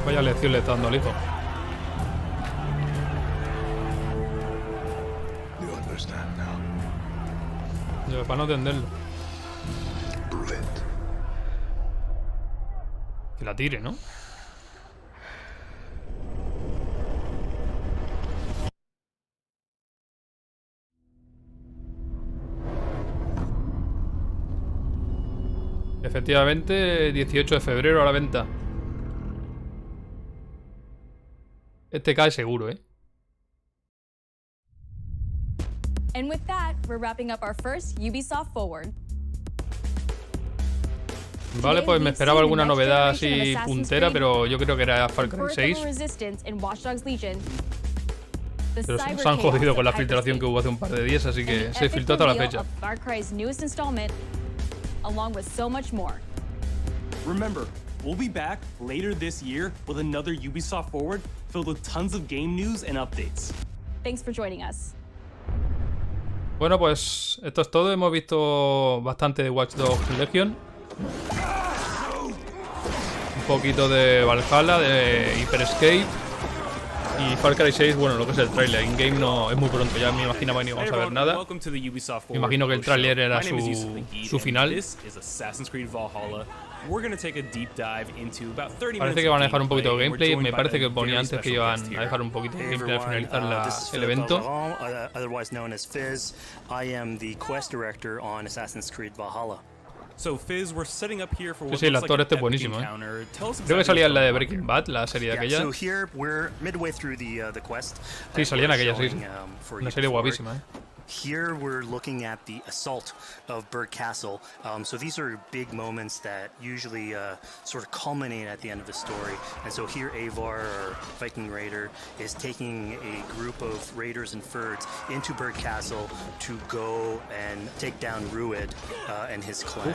Vaya lección le está dando al hijo. You understand now? Yo, para no entenderlo. Prove it. Que la tire, ¿no? Efectivamente, 18 de febrero a la venta. Este cae seguro, ¿eh? And with that, we're wrapping up our first Ubisoft Forward. Vale, pues me esperaba alguna novedad así puntera, pero yo creo que era Far Cry 6. Pero se han jodido con la filtración que hubo hace un par de días, así que se filtró hasta la fecha. Remember, we'll be back later this year with another Ubisoft Forward filled with tons of game news and updates. Thanks for joining us. Bueno, pues esto es todo. Hemos visto bastante de Watch Dogs Legion. Un poquito de Valhalla, de Hyper Escape. Y Far Cry 6, bueno, lo que es el tráiler. In-game no es muy pronto, ya me imaginaba que no íbamos a ver nada. Me imagino que el tráiler era su final. Parece que van a dejar un poquito de gameplay. Me parece que ponía antes que iban a dejar un poquito de gameplay al finalizar el evento. Sí, el actor este es buenísimo, ¿eh? Creo que salía en la de Breaking Bad, la serie de aquella. Sí, salía en aquella, sí. Una serie guapísima, ¿eh? Here we're looking at the assault of Berg Castle. So these are big moments that usually sort of culminate at the end of the story. And so here Avar, our Viking raider, is taking a group of raiders and Fyrds into Berg Castle to go and take down Rued and his clan.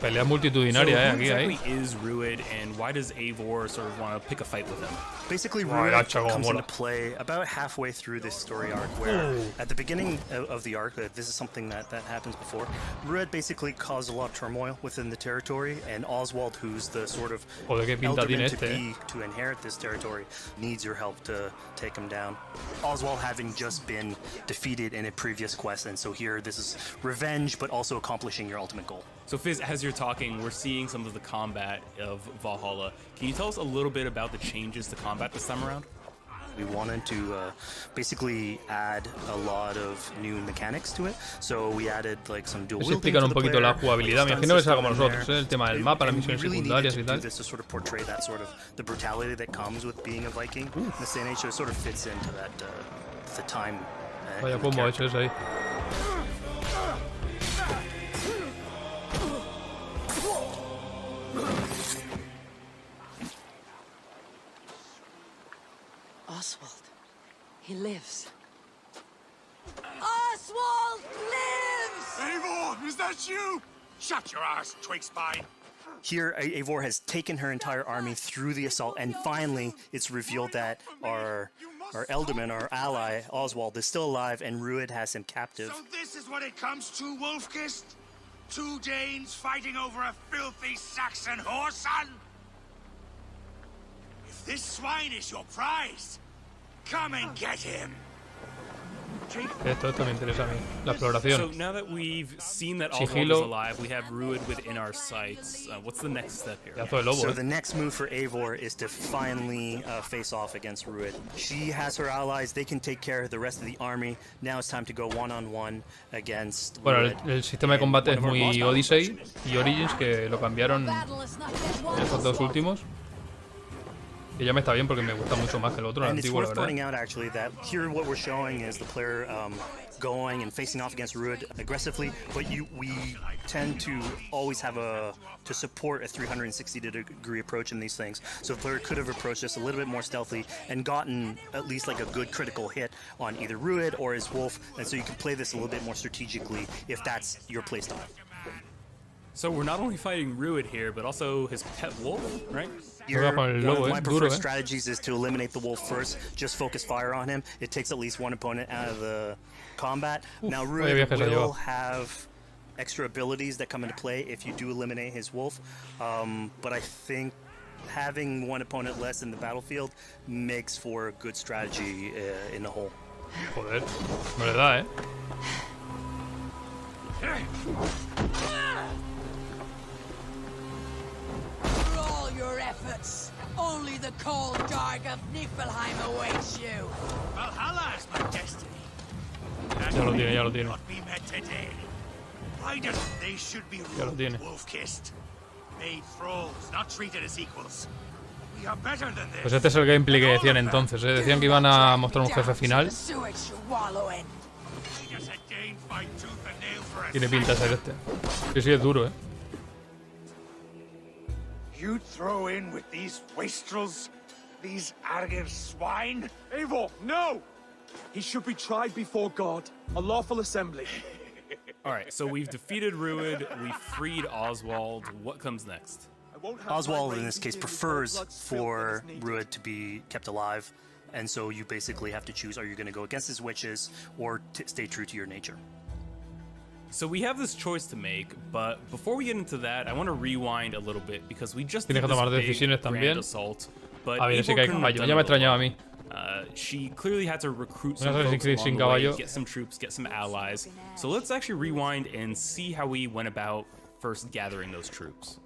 Pelea multitudinaria, aquí, ahí. Is Ruid, and why does Eivor sort of want to pick a fight with him? Basically, Ruid comes into play about halfway through this story arc, where at the beginning of the arc, this is something that happens before. Ruid basically caused a lot of turmoil within the territory, and Oswald, who's the sort of elderman to inherit this territory, needs your help to take him down. Oswald having just been defeated in a previous quest, and so here this is revenge, but also accomplishing your ultimate goal. So Fizz, as you're talking, we're seeing some of the combat of Valhalla. Can you tell us a little bit about the changes to combat this time around? We wanted to basically add a lot of new mechanics to it. So we added like some dual wielding explican un poquito la jugabilidad. Me imagino que será como nosotros, el tema del mapa, las misiones secundarias y tal. This to sort of portray that sort of the brutality that comes with being a Viking in this day and age. So it sort of fits into that the time. Vaya combo hecho eso ahí. Oswald, he lives. Oswald lives! Eivor, is that you? Shut your ass, twig spine. Here, Eivor has taken her entire army through the assault, and finally it's revealed that our Elderman, our ally, Oswald, is still alive, and Ruid has him captive. So this is what it comes to, Wolfkist? 2 Danes fighting over a filthy Saxon whoreson? If this swine is your prize, come and get him. Esto me interesa a mí, la exploración. So now that we've seen that Oswald is alive, we have Ruid within our sights. What's the next step here? So the next move for Eivor is to finally face off against Ruid. She has her allies; they can take care of the rest of the army. Now it's time to go one-on-one against. Bueno, el sistema de combate es muy Odyssey y Origins, que lo cambiaron estos dos últimos. Y ya me está bien porque me gusta mucho más que el otro, el antiguo, la verdad. Pointing out actually that here what we're showing is the player going and facing off against Ruid aggressively, but we tend to always have to support a 360-degree approach in these things. So the player could have approached this a little bit more stealthy and gotten at least like a good critical hit on either Ruid or his wolf, and so you can play this a little bit more strategically if that's your playstyle. So we're not only fighting Ruid here, but also his pet wolf, right? One of my preferred strategies is to eliminate the wolf first, just focus fire on him. It takes at least one opponent out of the combat. Now Ruid will have extra abilities that come into play if you do eliminate his wolf, but I think having one opponent less in the battlefield makes for a good strategy in the whole. Joder, me le da, Your efforts. Only the cold dark of Niflheim awaits you. Valhalla is my destiny. Ya lo tiene, ya lo tiene. What we met today. Riders, they should be ruled, wolf-kissed. Made thralls, not treated as equals. We are better than this. Pues este es el gameplay que decían entonces, Decían que iban a mostrar un jefe final. Tiene pinta de ser este. Sí, es duro, You'd throw in with these wastrels, these arrogant swine? Eivor, no! He should be tried before God, a lawful assembly. All right, so we've defeated Ruid, we freed Oswald. What comes next? Oswald, in this case, prefers for Ruid to be kept alive, and so you basically have to choose: are you going to go against his wishes or stay true to your nature? So we have this choice to make, but before we get into that, I want to rewind a little bit because we just did this big grand assault. But ya me extrañaba a mí. She clearly had to recruit some folks along the way, get some troops, get some allies. So let's actually rewind and see how we went about first gathering those troops.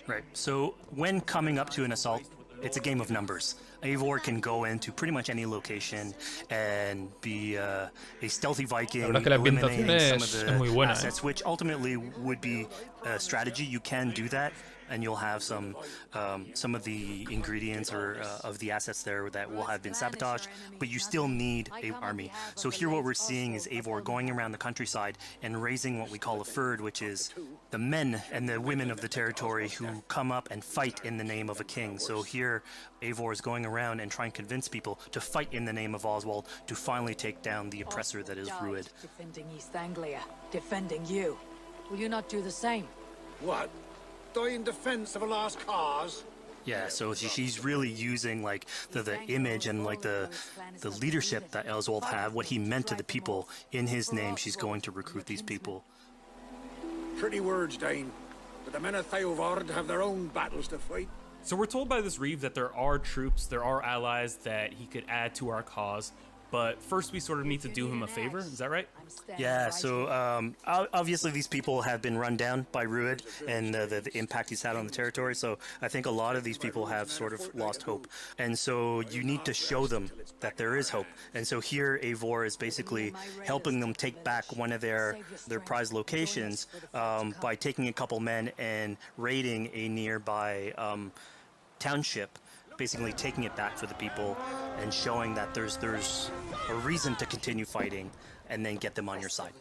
Right. So when coming up to an assault, it's a game of numbers. Eivor can go into pretty much any location and be a stealthy Viking, eliminating some of the assets, which ultimately would be a strategy. You can do that, and you'll have some of the ingredients or of the assets there that will have been sabotaged, but you still need an army. So here what we're seeing is Eivor going around the countryside and raising what we call a fyrd, which is the men and the women of the territory who come up and fight in the name of a king. So here Eivor is going around and trying to convince people to fight in the name of Oswald to finally take down the oppressor that is Ruid. Defending East Anglia, defending you. Will you not do the same? What? Die in defense of a lost cause? Yeah, so she's really using like the image and like the leadership that Oswald had, what he meant to the people. In his name, she's going to recruit these people. Pretty words, Dane. But the men of Theovard have their own battles to fight. So we're told by this Reeve that there are troops, there are allies that he could add to our cause. But first, we sort of need to do him a favor. Is that right? Yeah, so obviously these people have been run down by Rued and the impact he's had on the territory. So I think a lot of these people have sort of lost hope. And so you need to show them that there is hope. And so here, Eivor is basically helping them take back one of their prized locations by taking a couple men and raiding a nearby township, basically taking it back for the people and showing that there's a reason to continue fighting and then get them on your side.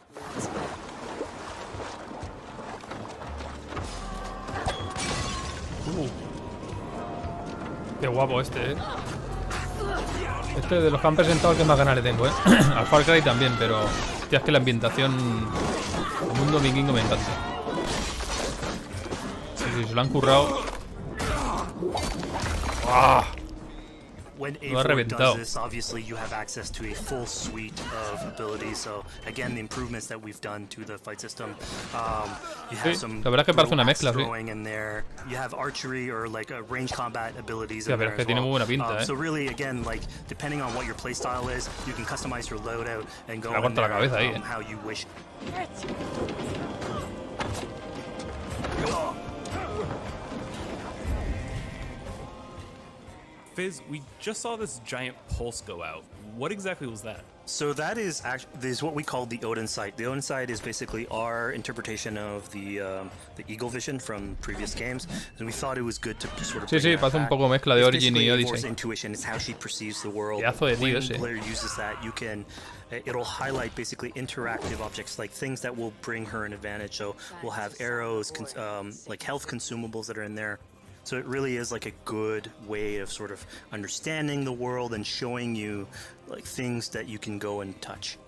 Qué guapo este, Este de los que han presentado el que más ganas le tengo, Al Far Cry también, pero hostia, es que la ambientación, el mundo vikingo me encanta. Sí, se lo han currado. ¡Ah! When Eivor does this, obviously you have access to a full suite of abilities. So again, the improvements that we've done to the fight system. You have some throwing in there. You have archery or like range combat abilities in there as well. So really, again, like depending on what your playstyle is, you can customize your loadout and go in there, how you wish. Fizz, we just saw this giant pulse go out. What exactly was that? So that is what we call the Odin sight. The Odin sight is basically our interpretation of the Eagle Vision from previous games. And we thought it was good to sort of. Sí, pasa un poco mezcla de Origin y Odyssey. Intuition is how she perceives the world. Pedazo de tío ese. When the player uses that, it'll highlight basically interactive objects, like things that will bring her an advantage. So we'll have arrows, like health consumables that are in there. So it really is like a good way of sort of understanding the world and showing you like things that you can go and touch.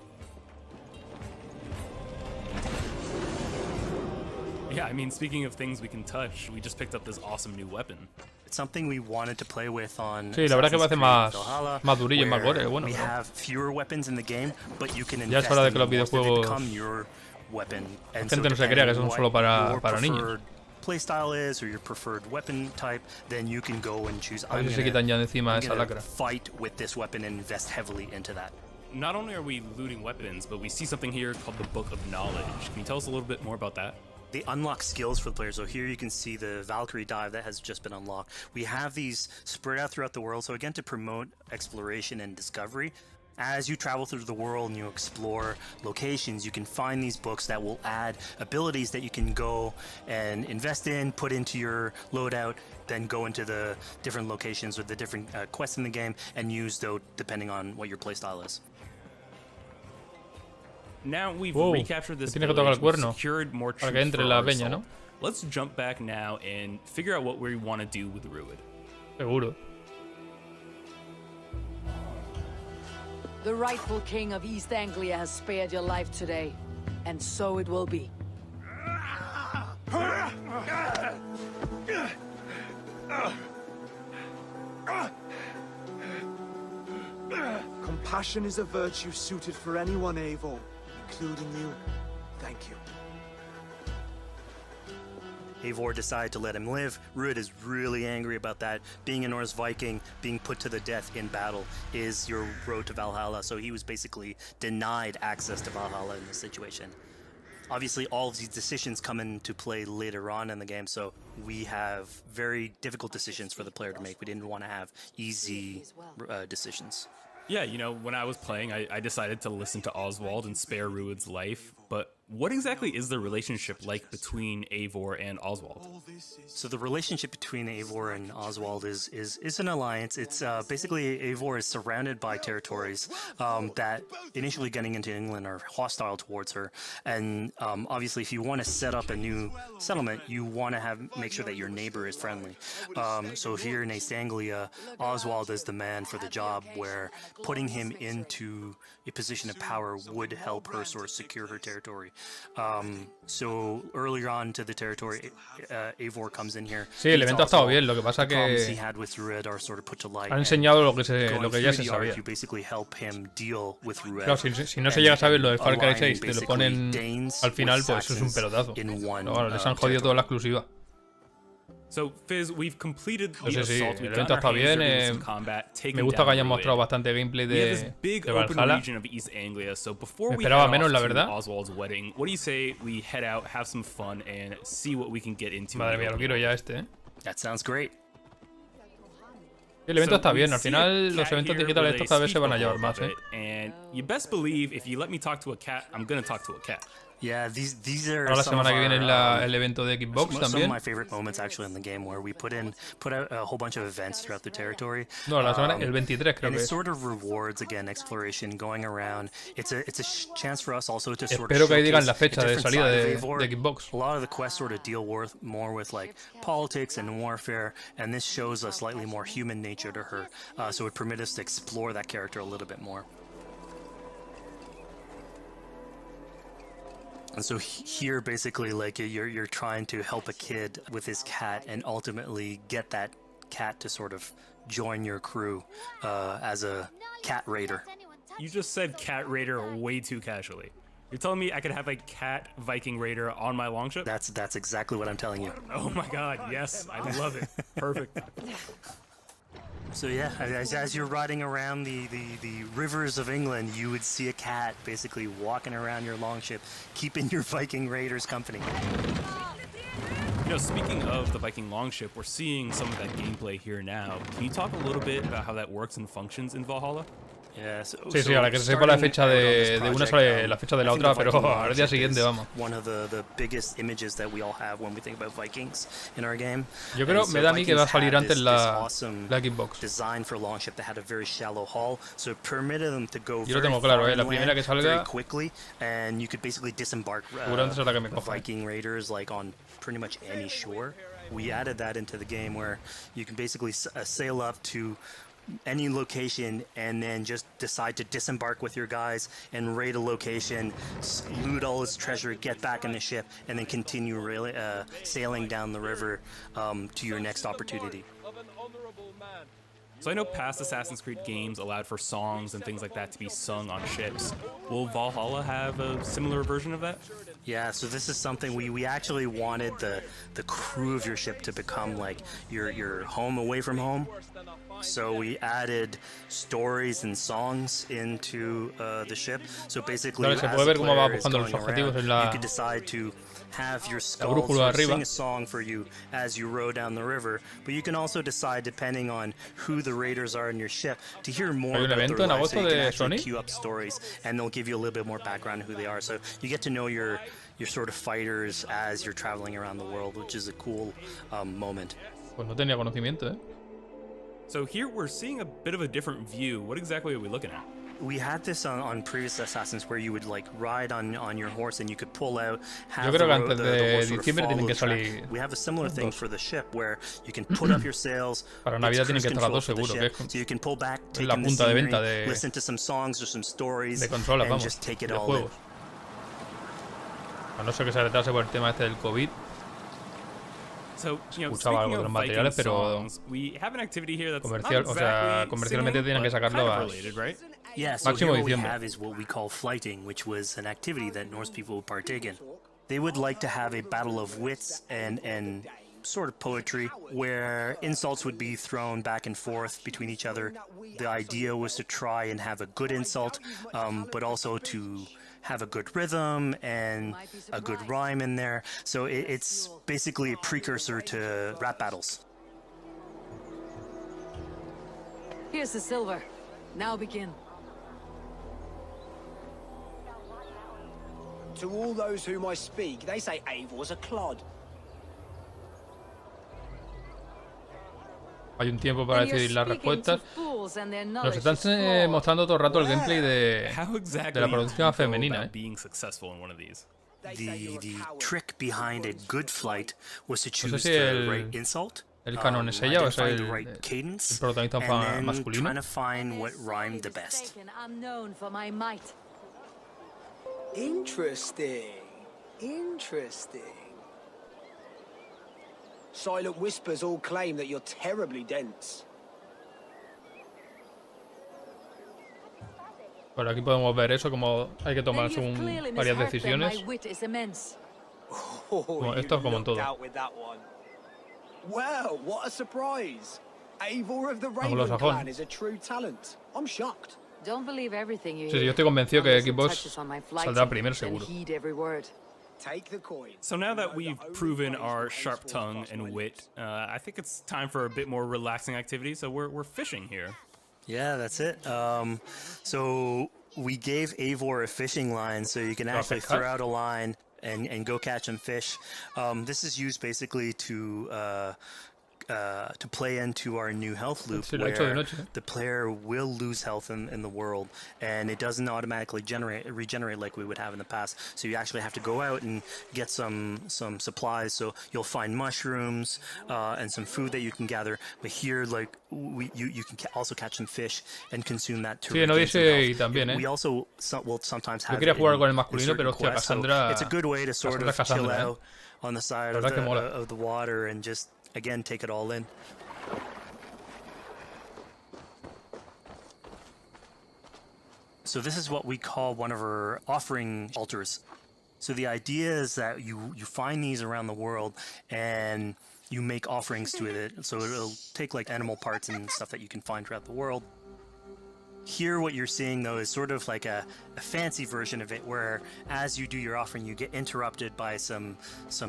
Yeah, I mean, speaking of things we can touch, we just picked up this awesome new weapon. It's something we wanted to play with on Sí, la verdad que parece más durillo y más gore, bueno. We have fewer weapons in the game, but you can ya es hora de que los videojuegos la gente no se crea que son solo para niños. Playstyle is or your preferred weapon type, then you can go and choose. I'm gonna fight with this weapon and invest heavily into that. Not only are we looting weapons, but we see something here called the Book of Knowledge. Can you tell us a little bit more about that? They unlock skills for the players. So here you can see the Valkyrie dive that has just been unlocked. We have these spread out throughout the world. So again, to promote exploration and discovery. As you travel through the world and you explore locations, you can find these books that will add abilities that you can go and invest in, put into your loadout, then go into the different locations with the different quests in the game and use those depending on what your playstyle is. Now we've recaptured this village, we've secured more troops for our assault. Let's jump back now and figure out what we want to do with Rued. Seguro. The rightful king of East Anglia has spared your life today, and so it will be. Compassion is a virtue suited for anyone, Eivor, including you. Thank you. Eivor decided to let him live. Rued is really angry about that. Being a Norse Viking, being put to the death in battle is your road to Valhalla. So he was basically denied access to Valhalla in this situation. Obviously, all of these decisions come into play later on in the game, so we have very difficult decisions for the player to make. We didn't want to have easy decisions. Yeah, you know, when I was playing, I decided to listen to Oswald and spare Rued's life, but what exactly is the relationship like between Eivor and Oswald? So the relationship between Eivor and Oswald is an alliance. It's basically Eivor is surrounded by territories that initially getting into England are hostile towards her, and obviously if you want to set up a new settlement, you want to make sure that your neighbor is friendly. So here in East Anglia, Oswald is the man for the job, where putting him into a position of power would help her sort of secure her territory territory. So earlier on to the territory, Eivor comes in here. Sí, el evento ha estado bien, lo que pasa que han enseñado lo que ya se sabía. Claro, si no se llega a saber lo del Far Cry 6, te lo ponen al final, pues eso es un pelotazo. Pero bueno, les han jodido toda la exclusiva. So, Fizz, we've completed the sí, assault. el evento está bien. Me gusta que hayan mostrado bastante gameplay de Valhalla. Me esperaba menos, la verdad. Madre mía, lo quiero ya este, That sounds great. El evento está bien, al final los eventos digitales estos cada vez se van a llevar más, And you best believe if you let me talk to a cat, I'm gonna talk to a cat. Yeah, these are ahora la semana que viene el evento de Xbox también. Some of my favorite moments actually in the game where we put out a whole bunch of events throughout the territory. No, la semana el 23 creo and que it sort of rewards again exploration, going around. It's a chance for us also to sort Espero of que ahí digan la showcase fecha a de different salida side de of Eivor. Xbox. A lot of the quests sort of deal more with like politics and warfare, and this shows a slightly more human nature to her. So it permits us to explore that character a little bit more. And so here, basically, like you're trying to help a kid with his cat, and ultimately get that cat to sort of join your crew as a cat raider. You just said cat raider way too casually. You're telling me I could have a cat Viking raider on my longship? That's exactly what I'm telling you. Oh my god, yes, I love it. Perfect. So yeah, as you're riding around the rivers of England, you would see a cat basically walking around your longship, keeping your Viking raiders company. You know, speaking of the Viking longship, we're seeing some of that gameplay here now. Can you talk a little bit about how that works and functions in Valhalla? Sí, a la que se sepa la fecha de una sale la fecha de la otra, pero al día siguiente vamos. Yo creo, me da a mí que va a salir antes la Xbox. Yo lo tengo claro, la primera que salga seguramente será la que me coja. Pretty much any shore. We added that into the game where you can basically sail up to any location and then just decide to disembark with your guys and raid a location, loot all its treasure, get back in the ship, and then continue sailing down the river to your next opportunity. So I know past Assassin's Creed games allowed for songs and things like that to be sung on ships. Will Valhalla have a similar version of that? Yeah, so this is something we actually wanted the crew of your ship to become like your home away from home. So we added stories and songs into the ship. So basically, vale, se puede ver cómo va buscando los objetivos en la you could decide to have your skulls sing a song for you as you row down the river, but you can also decide, depending on who the raiders are in your ship, to hear more about their lives. So you can actually queue up stories, and they'll give you a little bit more background on who they are. So you get to know your sort of fighters as you're traveling around the world, which is a cool moment. Pues no tenía conocimiento, So here we're seeing a bit of a different view. What exactly are we looking at? We had this on previous Assassins where you would like ride on your horse and you could pull out. Yo creo que antes de diciembre tienen que salir. We have a similar thing for the ship where you can put up your sails. Para Navidad tienen que estar las dos seguro, que so you can pull back, take la punta de venta de listen to some songs or some stories, de consolas, and vamos, just take it de all juegos. A no ser que se retrase por el tema este del COVID. So, you know, escuchaba algo de los materiales, pero comercialmente tienen que sacarlo a máximo diciembre. Have is what we call flighting, which was an activity that Norse people would partake in. They would like to have a battle of wits and sort of poetry where insults would be thrown back and forth between each other. The idea was to try and have a good insult, but also to have a good rhythm and a good rhyme in there. So it's basically a precursor to rap battles. Here's the silver. Now begin. To all those whom I speak, they say Eivor's a clod. Hay un tiempo para decidir las respuestas. Nos están mostrando todo el rato el gameplay de la producción femenina. The trick behind a good flight was to choose the right insult. El canon es ella o es el protagonista masculino. Trying to find what rhymed the best. Interesting. Interesting. Silent whispers all claim that you're terribly dense. Por aquí podemos ver eso, como hay que tomar varias decisiones. Como esto, como en todo. Well, what a surprise! Eivor of the Raven Clan is a true talent. I'm shocked. Don't believe everything you Sí, hear. yo estoy convencido que Xbox saldrá primero seguro. So now that we've proven our sharp tongue and wit, I think it's time for a bit more relaxing activity. So we're fishing here. Yeah, that's it. So we gave Eivor a fishing line, so you can actually throw out a line and go catch some fish. This is used basically to play into our new health loop, where the player will lose health in the world, and it doesn't automatically regenerate like we would have in the past. So you actually have to go out and get some supplies. So you'll find mushrooms and some food that you can gather. But here, like you can also catch some fish and consume that to regain some health. También, We also will sometimes have. Yo quería jugar con el masculino, pero hostia, Cassandra. It's a good way to sort of chill out on the side of the water and just. Again, take it all in. So this is what we call one of our offering altars. So the idea is that you find these around the world and you make offerings to it. So it'll take like animal parts and stuff that you can find throughout the world. Here what you're seeing though is sort of like a fancy version of it, where as you do your offering you get interrupted by some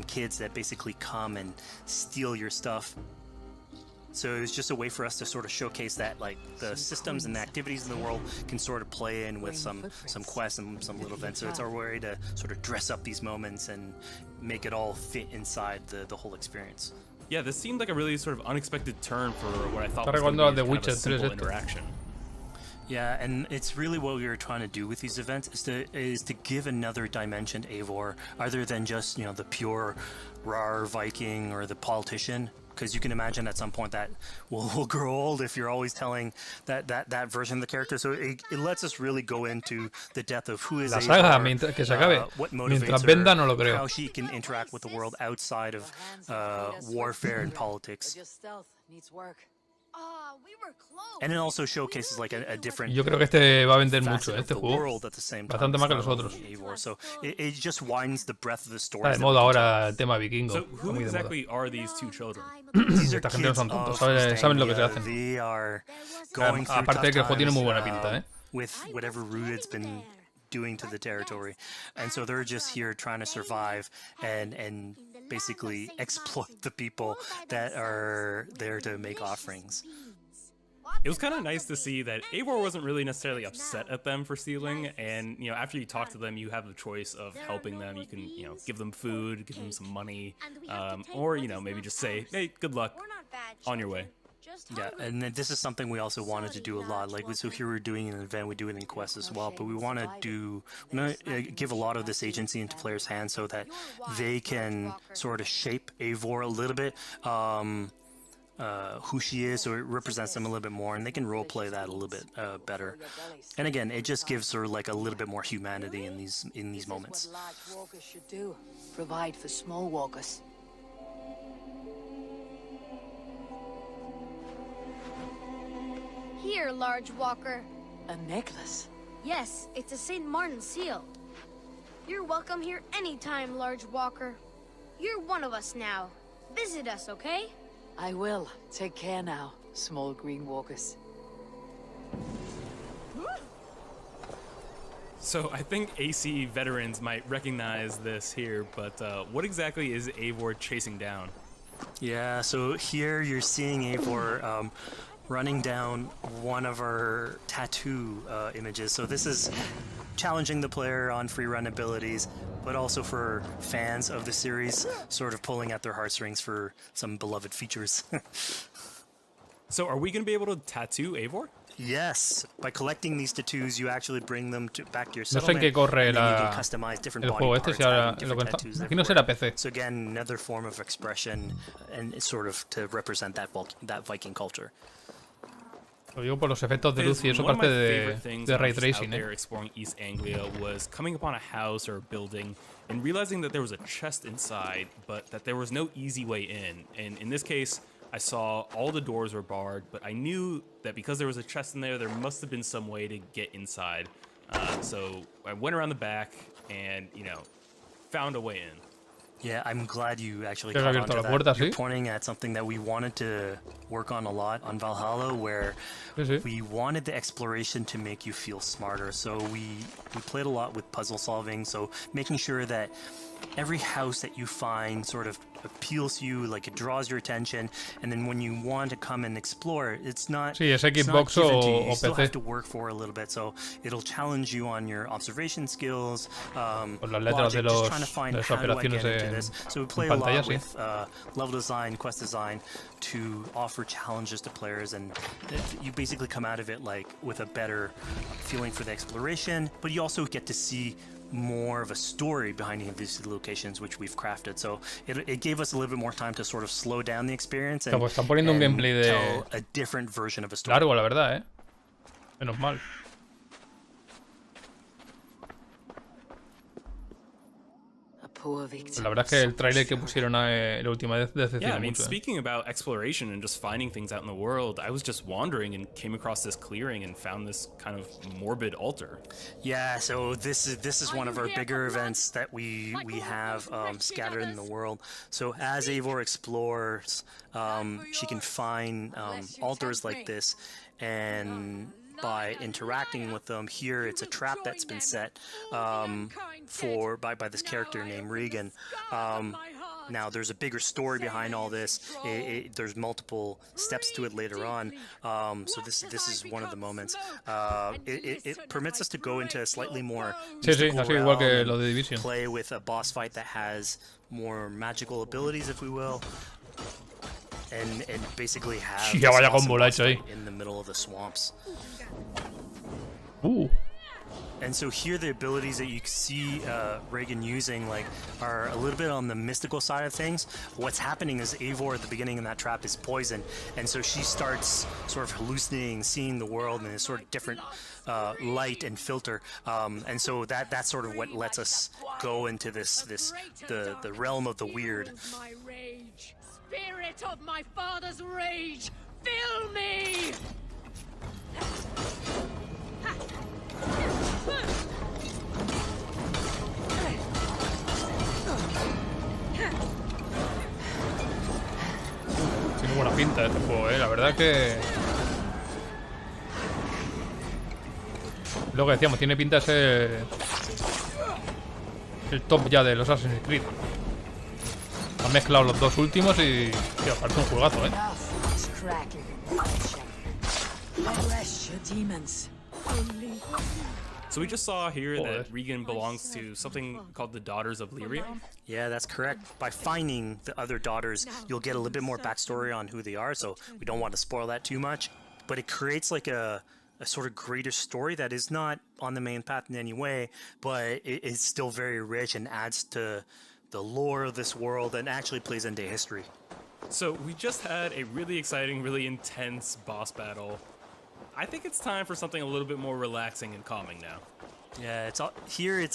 kids that basically come and steal your stuff. So it's just a way for us to sort of showcase that like the systems and the activities in the world can sort of play in with some quests and some little events. So it's our way to sort of dress up these moments and make it all fit inside the whole experience. Yeah, this seemed like a really sort of unexpected turn for what I thought was going going to be be kind of a simple interaction. Yeah, and it's really what we were trying to do with these events is to give another dimension to Eivor, other than just, you know, the pure rar Viking or the politician. Because you can imagine at some point that will grow old if you're always telling that version of the character. So it lets us really go into the depth of who is Eivor, que se acabe. what motivates Venda, no lo her, creo. how she can interact with the world outside of warfare and politics. And it also showcases like a different. Yo creo que este va a vender mucho, este juego. Bastante más que los otros. So it just widens the breadth of the story. Está de moda ahora el tema vikingo. So who exactly are these two children? Esta gente no son tontos, saben lo que se hacen. Aparte de que el juego tiene muy buena pinta, ¿eh? With whatever Rooted's been doing to the territory, and so they're just here trying to survive and basically exploit the people that are there to make offerings. It was kind of nice to see that Eivor wasn't really necessarily upset at them for stealing, and you know, after you talk to them, you have the choice of helping them. You can, you know, give them food, give them some money, or you know, maybe just say, "Hey, good luck, on your way." Yeah, and this is something we also wanted to do a lot. Like, so here we're doing an event, we do it in quests as well, but we want to give a lot of this agency into players' hands so that they can sort of shape Eivor a little bit, who she is, so it represents them a little bit more, and they can roleplay that a little bit better. And again, it just gives her like a little bit more humanity in these moments. Large walkers should do. Provide for small walkers. Here, large walker. A necklace? Yes, it's a St. Martin seal. You're welcome here anytime, large walker. You're one of us now. Visit us, okay? I will. Take care now, small green walkers. So I think AC veterans might recognize this here, but what exactly is Eivor chasing down? Yeah, so here you're seeing Eivor running down one of our tattoo images. So this is challenging the player on free run abilities, but also for fans of the series, sort of pulling at their heartstrings for some beloved features. So are we going to be able to tattoo Eivor? Yes, by collecting these tattoos, you actually bring them back to your No sé en settlement, qué corre and then you can customize different el body juego este, parts, si ahora adding lo different que tattoos aquí no será everywhere. PC. So again, another form of expression, and it's sort of to represent that Viking culture. Lo digo por los efectos de luz y eso parte de ray tracing, exploring East Anglia was coming upon a house or a building and realizing that there was a chest inside, but that there was no easy way in. And in this case, I saw all the doors were barred, but I knew that because there was a chest in there, there must have been some way to get inside. So I went around the back and, you know, found a way in. Yeah, I'm glad you actually caught on to that. You're pointing at something that we wanted to work on a lot on Valhalla, where we wanted the exploration to make you feel smarter. So we played a lot with puzzle solving, so making sure that every house that you find sort of appeals to you, like it draws your attention, and then when you want to come and explore, it's not. Sí, es Xbox o you still PC. have to work for a little bit, so it'll challenge you on your observation skills. Por las letras de las operaciones en So we play a lot with level design, quest design to offer challenges to players, and you basically come out of it like with a better feeling for the exploration, but you also get to see more of a story behind these locations which we've crafted. So it gave us a little bit more time to sort of slow down the experience and, están poniendo un gameplay de tell a different version of a story. Largo, la verdad, menos mal. La verdad es que el tráiler que pusieron la última vez decepcionó mucho. Speaking about exploration and just finding things out in the world, I was just wandering and came across this clearing and found this kind of morbid altar. Yeah, so this is one of our bigger events that we have scattered in the world. So as Eivor explores, she can find altars like this, and by interacting with them, here it's a trap that's been set by this character named Regan. Now there's a bigger story behind all this. There's multiple steps to it later on. So this is one of the moments. It permits us to go into a slightly more igual que lo de Division. Play with a boss fight that has more magical abilities, if we will. And basically have in the middle of the swamps. And so here the abilities that you see Reagan using are a little bit on the mystical side of things. What's happening is Eivor at the beginning in that trap is poisoned, and so she starts sort of hallucinating, seeing the world in a sort of different light and filter, and so that's sort of what lets us go into the realm of the weird. Spirit of my father's rage, fill me! Tiene buena pinta este juego, la verdad que... Lo que decíamos, tiene pinta de ser el top ya de los Assassin's Creed. Han mezclado los dos últimos y aparte un juegazo, So we just saw here that Regan belongs to something called the Daughters of Lyria. Yeah, that's correct. By finding the other daughters, you'll get a little bit more backstory on who they are, so we don't want to spoil that too much. But it creates like a sort of greater story that is not on the main path in any way, but it is still very rich and adds to the lore of this world and actually plays into history. So we just had a really exciting, really intense boss battle. I think it's time for something a little bit more relaxing and calming now. Yeah, it's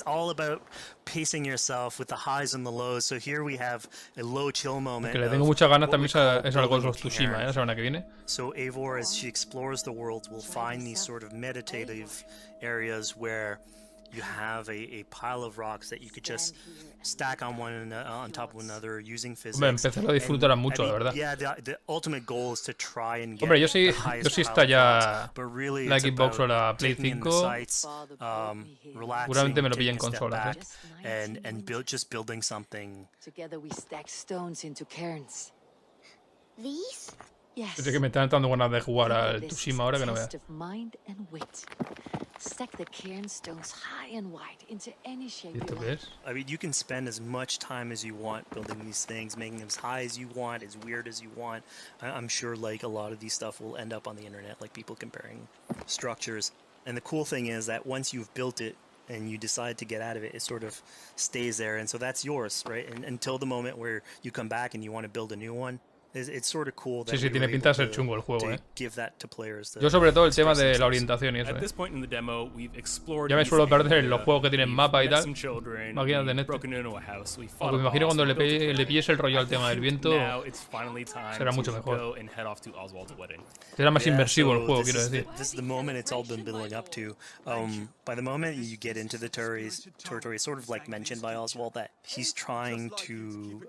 all about pacing yourself with the highs and the lows. So here we have a low chill moment. Que le tengo muchas ganas también es algo de Tsushima, la semana que viene. So Eivor, as she explores the world, will find these sort of meditative areas where you have a pile of rocks that you could just stack on top of one another using physics. Hombre, empecé lo disfrutarás mucho, la verdad. Yeah, the ultimate goal is to try and get Hombre, yo sí está ya really la Xbox o la Play 5. Seguramente me lo pillé en consolas, and building something. Together we stack stones into cairns. These? Yes. Es que me están dando ganas de jugar al Tsushima ahora que no veas. Stack the cairn stones high and wide into any shape you like. I mean, you can spend as much time as you want building these things, making them as high as you want, as weird as you want. I'm sure like a lot of these stuff will end up on the internet, like people comparing structures. And the cool thing is that once you've built it and you decide to get out of it, it sort of stays there, and so that's yours, right? And until the moment where you come back and you want to build a new one. it's sort of cool that Sí, tiene pinta de ser chungo el juego, give that to players. Yo sobre todo el tema de la orientación y eso, At this point in the demo, we've explored Ya me suelo perder en los juegos que tienen mapa y tal. Imagínate en este. Aunque me imagino cuando le pilles el rollo al tema del viento, será mucho mejor. Será más inmersivo el juego, quiero decir. This is the moment it's all been building up to. By the moment you get into the territory, sort of like mentioned by Oswald, that he's trying to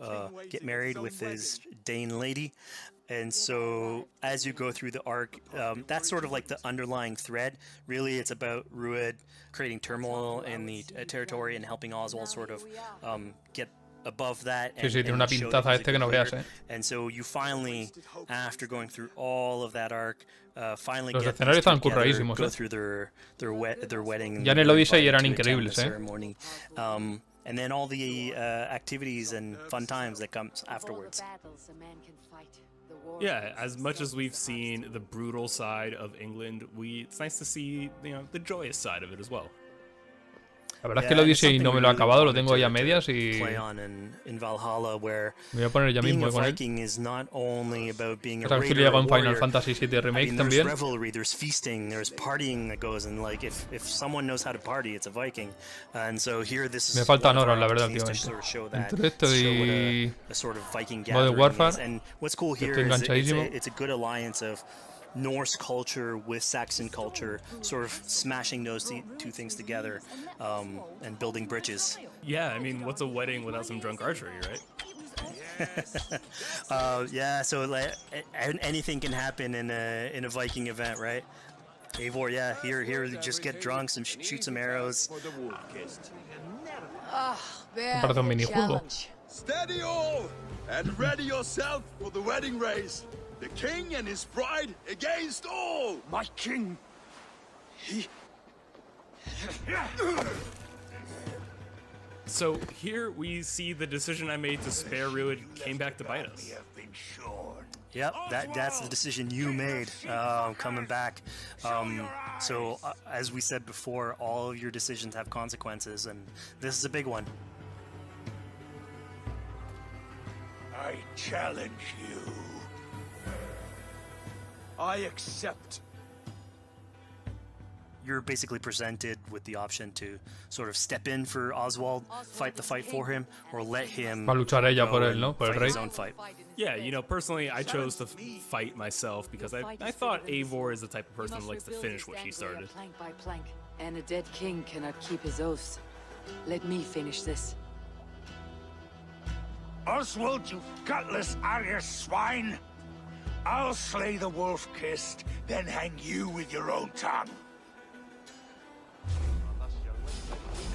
get married with his Dane lady. And so as you go through the arc, that's sort of like the underlying thread. Really, it's about Rued creating turmoil in the territory and helping Oswald sort of get above that. Sí, tiene una pintaza este que no veas, And so you finally, after going through all of that arc, finally Los get escenarios están together, curradísimos, go through their wedding. Ya en el Odyssey eran increíbles, ceremony. And then all the activities and fun times that comes afterwards. Yeah, as much as we've seen the brutal side of England, it's nice to see, the joyous side of it as well. La verdad es que el Odyssey no me lo he acabado, lo tengo ya a medias y me voy a poner ya mismo con él. Estoy llegando en Final Fantasy VII Remake también. Me falta Nora, la verdad, últimamente. Entre esto y Modern Warfare, estoy enganchadísimo. Norse culture with Saxon culture, sort of smashing those two things together and building bridges. Yeah, I mean, what's a wedding without some drunk archery, right? Yeah, so like, anything can happen in a Viking event, right? Eivor, yeah, here, you just get drunk, and shoot some arrows. Parece un minijuego. Steady all, and ready yourself for the wedding race. The king and his bride against all! My king! So here we see the decision I made to spare Rued came back to bite us. Yep, that's the decision you made, coming back. So as we said before, all of your decisions have consequences, and this is a big one. I challenge you. I accept. You're basically presented with the option to sort of step in for Oswald, fight the fight for him, or let him Va a luchar ella por él, ¿no? Por el fight rey. his own fight. Yeah, personally, I chose to fight myself because I thought Eivor is the type of person who likes to finish what she started. Plank by plank, and a dead king cannot keep his oaths. Let me finish this. Oswald, you gutless Arya swine! I'll slay the wolf-kissed, then hang you with your own tongue.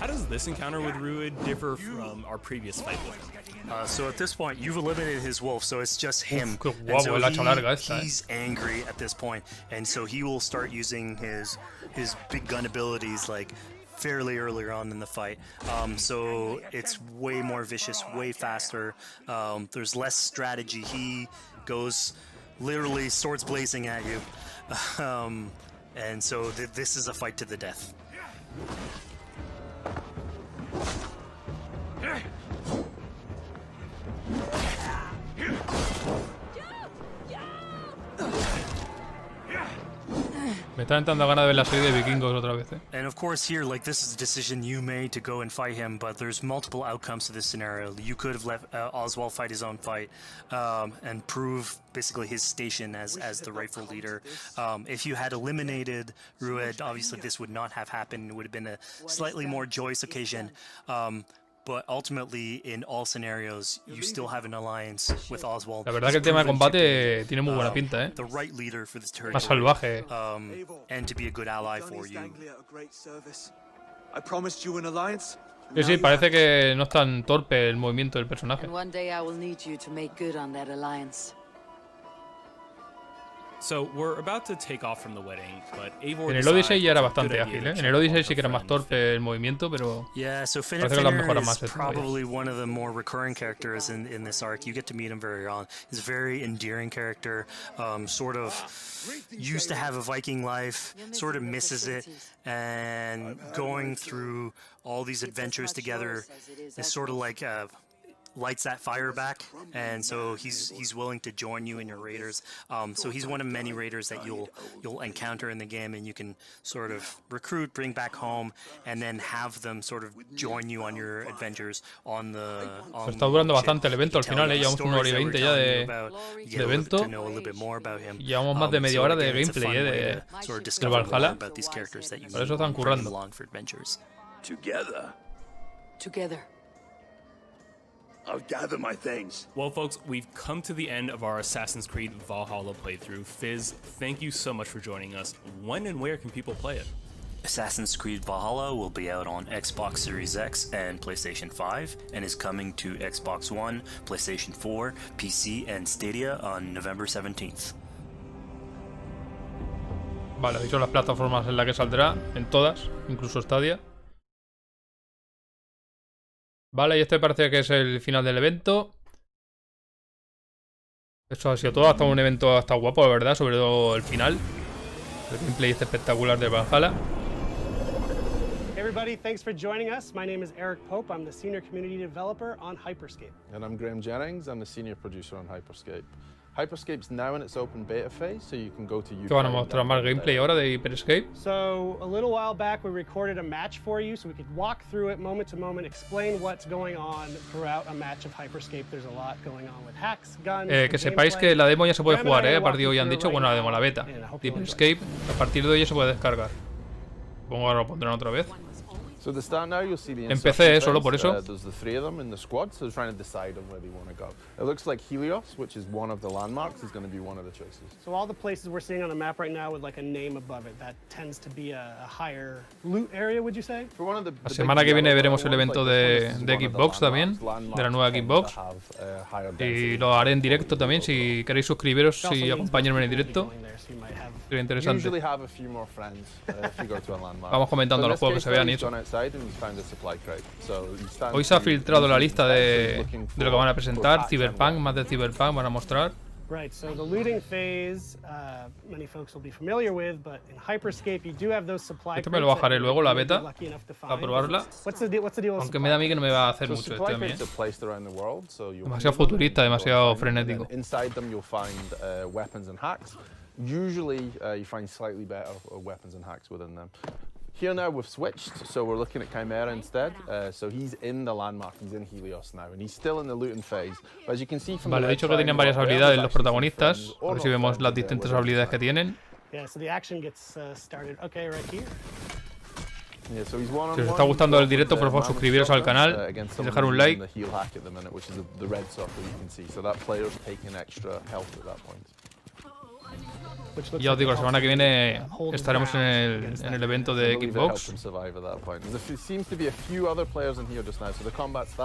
How does this encounter with Rued differ from our previous fight with him? So at this point, you've eliminated his wolf, so it's just him. Qué And guapo, so el hacha larga esta, he's angry at this point, and so he will start using his big gun abilities like fairly earlier on in the fight. So it's way more vicious, way faster. There's less strategy. He goes literally swords blazing at you. And so this is a fight to the death. Me está entrando ganas de ver la serie de vikingos otra vez, And of course here, like, this is a decision you made to go and fight him, but there's multiple outcomes to this scenario. You could have let Oswald fight his own fight and prove basically his station as the rightful leader. If you had eliminated Rued, obviously this would not have happened. It would have been a slightly more joyous occasion. But ultimately, in all scenarios, you still have an alliance with Oswald. La verdad que el tema de combate tiene muy buena pinta, The right leader for this territory. Más salvaje. And to be a good ally for you. I promised you an alliance. Sí, parece que no es tan torpe el movimiento del personaje. And one day I will need you to make good on that alliance. So we're about to take off from the wedding, but Eivor En el Odyssey ya era bastante ágil, En el Odyssey sí que era más torpe el movimiento, pero yeah, so parece que lo han mejorado más. is probably one of the more recurring characters in this arc. You get to meet him very early on. He's a very endearing character, sort of used to have a Viking life, sort of misses it, and going through all these adventures together is sort of like lights that fire back, and so he's willing to join you in your raiders. So he's one of many raiders that you'll encounter in the game, and you can sort of recruit, bring back home, and then have them sort of join you on your adventures on the. Está durando bastante el evento al final, llevamos 1 hora y 20 ya de evento. Y llevamos más de media hora de gameplay del Valhalla. Por eso están currando. Together. I'll gather my things. Well, folks, we've come to the end of our Assassin's Creed Valhalla playthrough. Fizz, thank you so much for joining us. When and where can people play it? Assassin's Creed Valhalla will be out on Xbox Series X and PlayStation 5, and is coming to Xbox One, PlayStation 4, PC, and Stadia on November 17th. Vale, he dicho las plataformas en las que saldrá, en todas, incluso Stadia. Vale, y este parece que es el final del evento. Esto ha sido todo, hasta un evento hasta guapo, la verdad, sobre todo el final. El gameplay es espectacular de Valhalla. Hey everybody, thanks for joining us. My name is Eric Pope. I'm the Senior Community Developer on Hyperscape. And I'm Graham Jennings. I'm the Senior Producer on Hyperscape. Hyperscape's now in its open beta phase, so you can go to ¿Qué van a mostrar más gameplay ahora de Hyperscape? So, a little while back we recorded a match for you so we could walk through it moment to moment, explain what's going on throughout a match of Hyperscape. There's a lot going on with hacks, guns, que sepáis que la demo ya se puede jugar, a partir de hoy han dicho, bueno, la demo, la beta. Hyperscape, a partir de hoy ya se puede descargar. Supongo que ahora lo pondrán otra vez. En PC, solo por eso. There's the 3 of them in the squad, so they're trying to decide on where they want to go. It looks like Helios, which is one of the landmarks, is going to be one of the choices. So all the places we're seeing on the map right now with like a name above it, that tends to be a higher loot area, would you say? La semana que viene veremos el evento de Xbox también, de la nueva Xbox. Y lo haré en directo también, si queréis suscribiros y acompañarme en el directo. Sería interesante. Vamos comentando los juegos que se vean y eso. Hoy se ha filtrado la lista de lo que van a presentar. Cyberpunk, más de Cyberpunk van a mostrar. Right, so the looting phase, many folks will be familiar with, but in Hyperscape you do have those supply. Esto me lo bajaré luego la beta para probarla. Aunque me da a mí que no me va a hacer mucho este a mí. Demasiado futurista, demasiado frenético. Usually you find slightly better weapons and hacks within them. Here now we've switched, so we're looking at Chimera instead. So he's in the landmark, he's in Helios now, and he's still in the looting phase. But as you can see from vale, he dicho que tienen varias habilidades los protagonistas. A ver si vemos las distintas habilidades que tienen. Yeah, so the action gets started. Okay, right here. Si os está gustando el directo, por favor suscribiros al canal y dejar un like. Y ya os digo, la semana que viene estaremos en el evento de Xbox.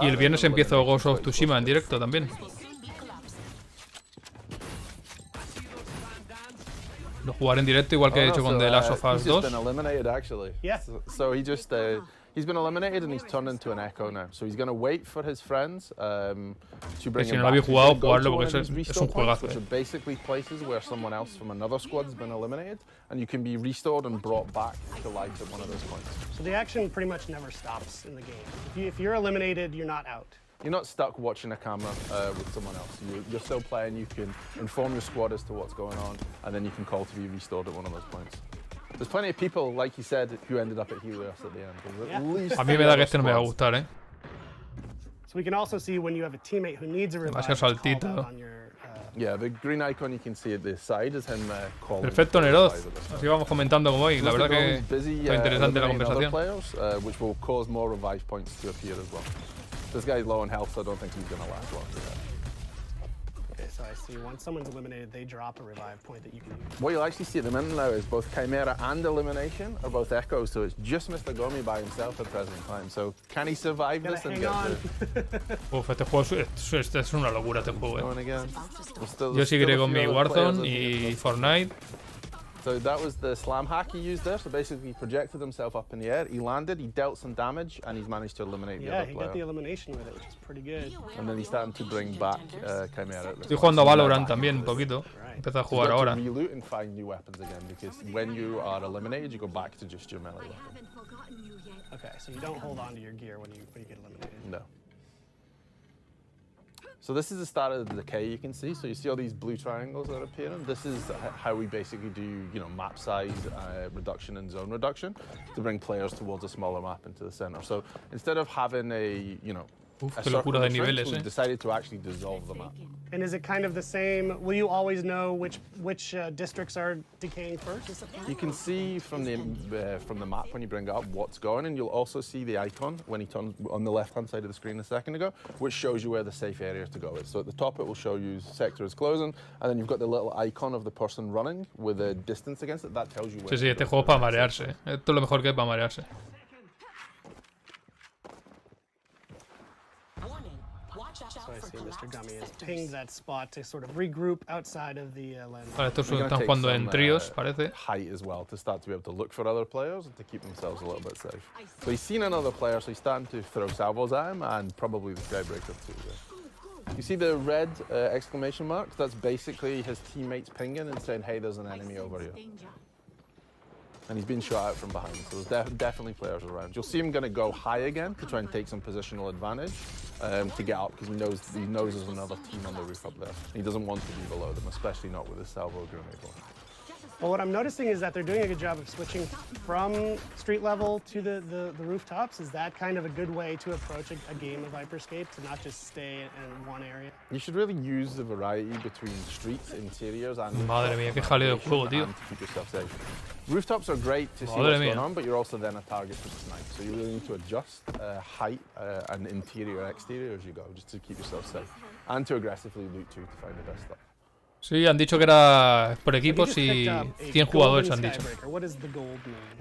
Y el viernes empiezo Ghost of Tsushima en directo también. Lo jugaré en directo igual que he hecho con The Last of Us 2. He's been eliminated and he's turned into an echo now. So he's going to wait for his friends to bring si him no lo habéis back. jugado, jugarlo porque es un juegazo. Which are basically places where someone else from another squad has been eliminated, and you can be restored and brought back to life at one of those points. So the action pretty much never stops in the game. If you're eliminated, you're not out. You're not stuck watching a camera with someone else. You're still playing. You can inform your squad as to what's going on, and then you can call to be restored at one of those points. There's plenty of people, like you said, who ended up at Helios at the end. At least a mí me da que este no me va a gustar, So we can also see when you have a teammate who needs a revive. Yeah, the green icon you can see at the side is him calling. Perfecto, Neroz. Así vamos comentando como hoy. La verdad que está interesante la conversación. Which will cause more revive points to appear as well. This guy's low on health, so I don't think he's going to last long. Okay, so I see once someone's eliminated, they drop a revive point that you can use. What you'll actually see at the minute now is both Chimera and Elimination are both echoes, so it's just Mr. Gomi by himself at present time. So can he survive this and get through? Uf, este juego es una locura, este juego. Yo seguiré con mi Warzone y Fortnite. So that was the slam hack he used there. So basically he projected himself up in the air, he landed, he dealt some damage, and he's managed to eliminate the other player. Yeah, he got the elimination with it, which is pretty good. And then he's starting to bring back Chimera. Estoy jugando a Valorant también un poquito. Empecé a jugar ahora. You reloot and find new weapons again, because when you are eliminated, you go back to just your melee weapon. Okay, so you don't hold on to your gear when you get eliminated. No. So this is the start of the decay you can see. So you see all these blue triangles that are appearing. This is how we basically do, you know, map size reduction and zone reduction to bring players towards a smaller map into the center. So instead of having a, you know, qué locura de niveles, we decided to actually dissolve the map. And is it kind of the same? Will you always know which districts are decaying first? You can see from the map when you bring it up what's going, and you'll also see the icon when you turn on the left-hand side of the screen a second ago, which shows you where the safe area to go is. So at the top it will show you sector is closing, and then you've got the little icon of the person running with a distance against it. That tells you where. Sí, este juego es para marearse. Esto es lo mejor que es para marearse. So I see Mr. Gummy has pinged that spot to sort of regroup outside of the landmark. Vale, estos están jugando en tríos, parece. Height as well to start to be able to look for other players and to keep themselves a little bit safe. So he's seen another player, so he's starting to throw salvos at him, and probably the Skybreaker too. Yeah. You see the red exclamation mark? That's basically his teammates pinging and saying, "Hey, there's an enemy over here." And he's been shot out from behind, so there's definitely players around. You'll see him going to go high again to try and take some positional advantage to get up, because he knows there's another team on the roof up there. He doesn't want to be below them, especially not with his salvo grenade launcher. Well, what I'm noticing is that they're doing a good job of switching from street level to the rooftops. Is that kind of a good way to approach a game of Hyperscape, to not just stay in one area? You should really use the variety between streets, interiors, and Madre mía, qué jaleo de juego, tío. to keep yourself safe. Rooftops are great to see what's going on, but you're also then a target for snipe. So you really need to adjust height and interior, exterior as you go, just to keep yourself safe, and to aggressively loot too to find the best stuff. Sí, han dicho que era por equipos y 100 jugadores han dicho.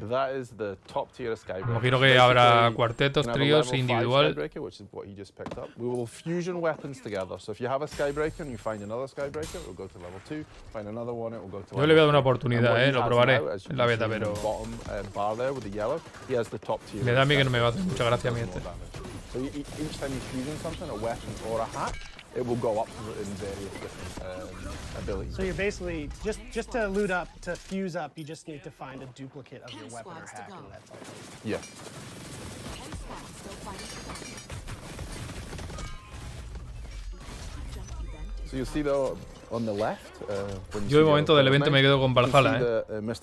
That is the top tier of Skybreaker. Imagino que habrá cuartetos, tríos, individual. Which is what he just picked up. We will fusion weapons together. So if you have a Skybreaker and you find another Skybreaker, it will go to level 2. Find another one, it will go to level 3. Yo le voy a dar una oportunidad, lo probaré en la beta, pero bottom bar there with the yellow, he has the top tier. Me da a mí que no me va a hacer mucha gracia a mí este. So each time you fusion something, a weapon or a hack, it will go up in various different abilities. So you're basically, just to loot up, to fuse up, you just need to find a duplicate of your weapon or hack, and that's all. Yeah. So you'll see though, on the left, yo de momento del evento me quedo con Valhalla, Me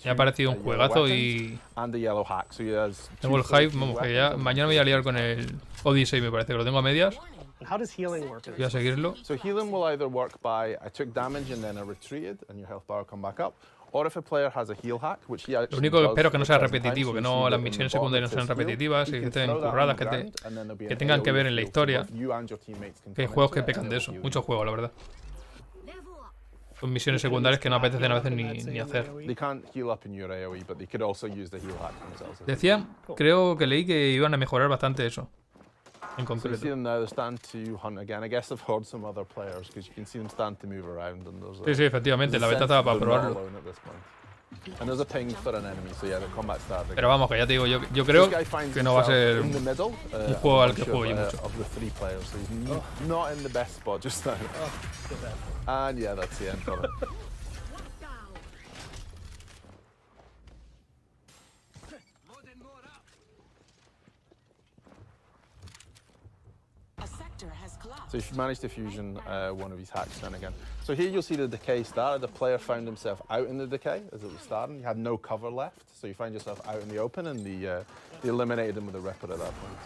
ha parecido un juegazo y tengo el hype, vamos, que ya mañana me voy a liar con el Odyssey, me parece que lo tengo a medias. How does healing work? Voy a seguirlo. So healing will either work by I took damage and then I retreated and your health bar will come back up, or if a player has a heal hack, which he actually Lo único que espero es que no sea repetitivo, que no las misiones secundarias no sean repetitivas y que estén curradas, que tengan que ver en la historia. Que hay juegos que pecan de eso, muchos juegos, la verdad. Son misiones secundarias que no apetecen a veces ni hacer. Decían, creo que leí que iban a mejorar bastante eso. En concreto. Sí, sí, efectivamente, la beta estaba para probarlo. Pero vamos, que ya te digo, yo creo que no va a ser un juego al que juego yo mucho. And yeah, that's the end of it. So if you manage to fusion one of his hacks then again. So here you'll see the decay started. The player found himself out in the decay as it was starting. You had no cover left, so you find yourself out in the open, and they eliminated him with a Ripper at that point.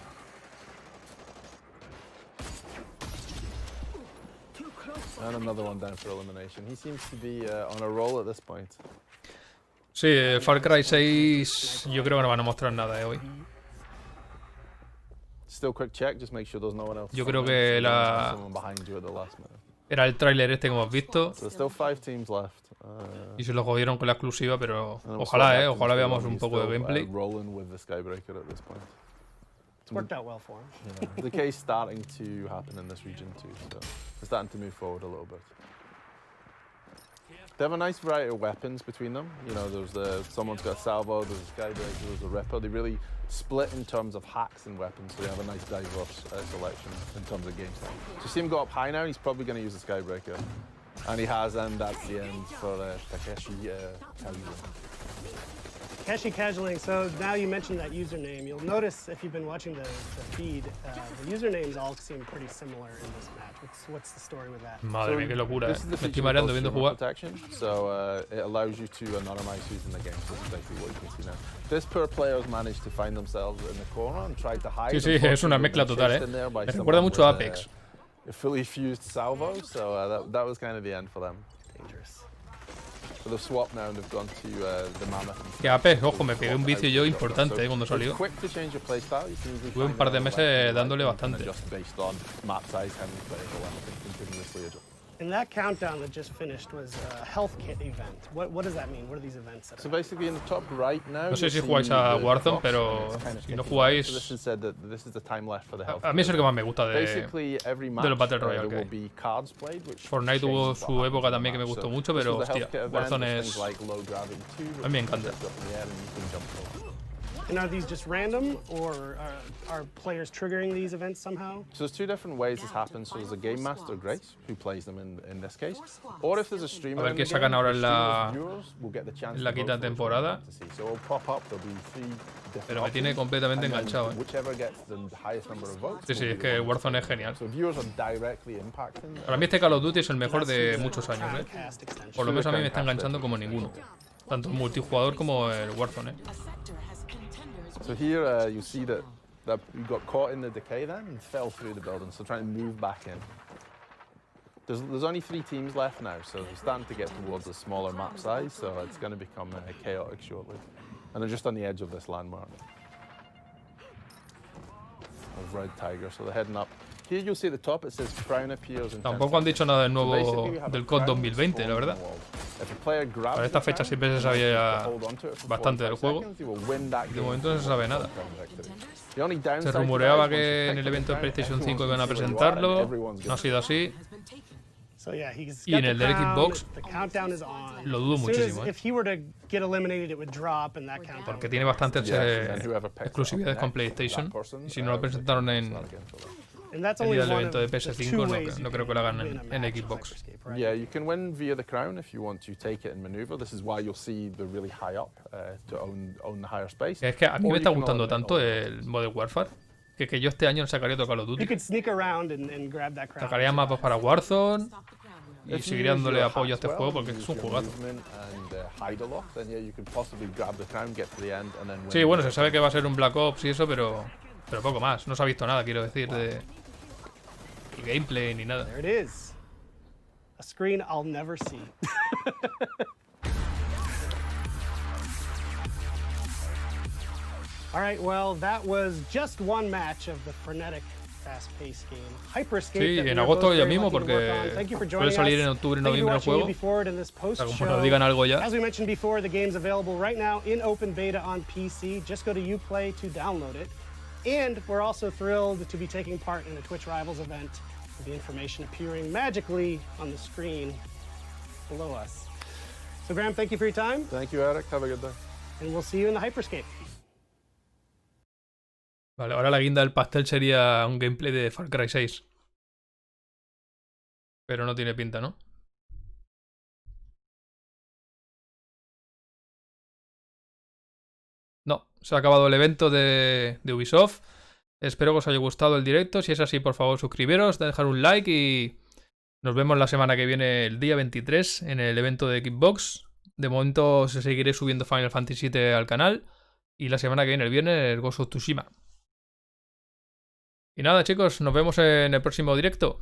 And another one down for elimination. He seems to be on a roll at this point. Sí, Far Cry 6 yo creo que no van a mostrar nada hoy. Still quick check, just make sure there's no one else. Yo creo que era el tráiler este que hemos visto. There's still 5 teams left. Y se lo jodieron con la exclusiva, pero ojalá, ojalá veamos un poco de gameplay. Rolling with the Skybreaker at this point. It's worked out well for him. Yeah. The case starting to happen in this region too, so they're starting to move forward a little bit. They have a nice variety of weapons between them. You know, someone's got a salvo, there's a Skybreaker, there's a Ripper. They really split in terms of hacks and weapons, so they have a nice diverse selection in terms of game style. So you see him go up high now, he's probably going to use the Skybreaker. And he has, and that's the end for Takeshi Kazuya. Takeshi Casualing, so now you mentioned that username. You'll notice if you've been watching the feed, the usernames all seem pretty similar in this match. What's the story with that? Madre mía, qué locura, This is the Me estoy feature mareando called viendo streamer jugar. protection, so it allows you to anonymize who's in the game. So this is basically what you can see now. This poor player has managed to find themselves in the corner and tried to hide. Sí, es una mezcla total, Me recuerda mucho a Apex. A fully fused salvo, so that was kind of the end for them. Dangerous. So they've swapped now and they've gone to the Mammoth. Que Apex, ojo, me pegué un vicio yo importante cuando salió. Tuve un par de meses dándole bastante. And that countdown that just finished was a health kit event. What does that mean? What are these events? So basically in the top right now. No sé si jugáis a Warzone, pero si no jugáis, a mí es el que más me gusta de los Battle Royale que hay. Fortnite tuvo su época también que me gustó mucho, pero hostia, Warzone es... A mí me encanta. And are these just random, or are players triggering these events somehow? So there's two different ways this happens. So there's a game master, Grace, who plays them in this case, or if there's a streamer. A ver qué sacan ahora en la quinta temporada. So it'll pop up. There'll be 3 different. Pero me tiene completamente enganchado. Whichever gets the highest number of votes. Sí, es que Warzone es genial. So viewers are directly impacting. Para mí este Call of Duty es el mejor de muchos años, Por lo menos a mí me está enganchando como ninguno. Tanto el multijugador como el Warzone, So here you see that you got caught in the decay then and fell through the building, so trying to move back in. There's only 3 teams left now, so we're starting to get towards a smaller map size, so it's going to become chaotic shortly. And they're just on the edge of this landmark of Red Tiger, so they're heading up. Here you'll see at the top it says crown appears in. Tampoco han dicho nada del nuevo del COD 2020, la verdad. Para esta fecha siempre se sabía bastante del juego. De momento no se sabe nada. Se rumoreaba que en el evento de PlayStation 5 iban a presentarlo. No ha sido así. Y en el de Xbox lo dudo muchísimo, porque tiene bastantes exclusividades con PlayStation. Y si no lo presentaron en el día del evento de PS5, no creo que lo hagan en Xbox. Yeah, you can win via the crown if you want to take it and maneuver. This is why you'll see the really high up to own the higher space. Es que a mí me está gustando tanto el Modern Warfare que yo este año sacaría otro Call of Duty. Sacaría mapas para Warzone y seguiría dándole apoyo a este juego porque es un juegazo. Sí, bueno, se sabe que va a ser un Black Ops y eso, pero poco más. No se ha visto nada, quiero decir, de gameplay ni nada. There it is. A screen I'll never see. All right, well, that was just one match of the frenetic, fast-paced game. Hyperscape. Sí, en agosto ya mismo, porque suele salir en octubre y noviembre el juego. O sea, como nos digan algo ya. As we mentioned before, the game's available right now in open beta on PC. Just go to Uplay to download it. And we're also thrilled to be taking part in the Twitch Rivals event, with the information appearing magically on the screen below us. So Graham, thank you for your time. Thank you, Eric. Have a good day. And we'll see you in the Hyperscape. Vale, ahora la guinda del pastel sería un gameplay de Far Cry 6. Pero no tiene pinta, ¿no? No, se ha acabado el evento de Ubisoft. Espero que os haya gustado el directo. Si es así, por favor, suscribiros, dejar un like y nos vemos la semana que viene, el día 23, en el evento de Xbox. De momento se seguiré subiendo Final Fantasy VII al canal. Y la semana que viene, el viernes, el Ghost of Tsushima. Y nada, chicos, nos vemos en el próximo directo.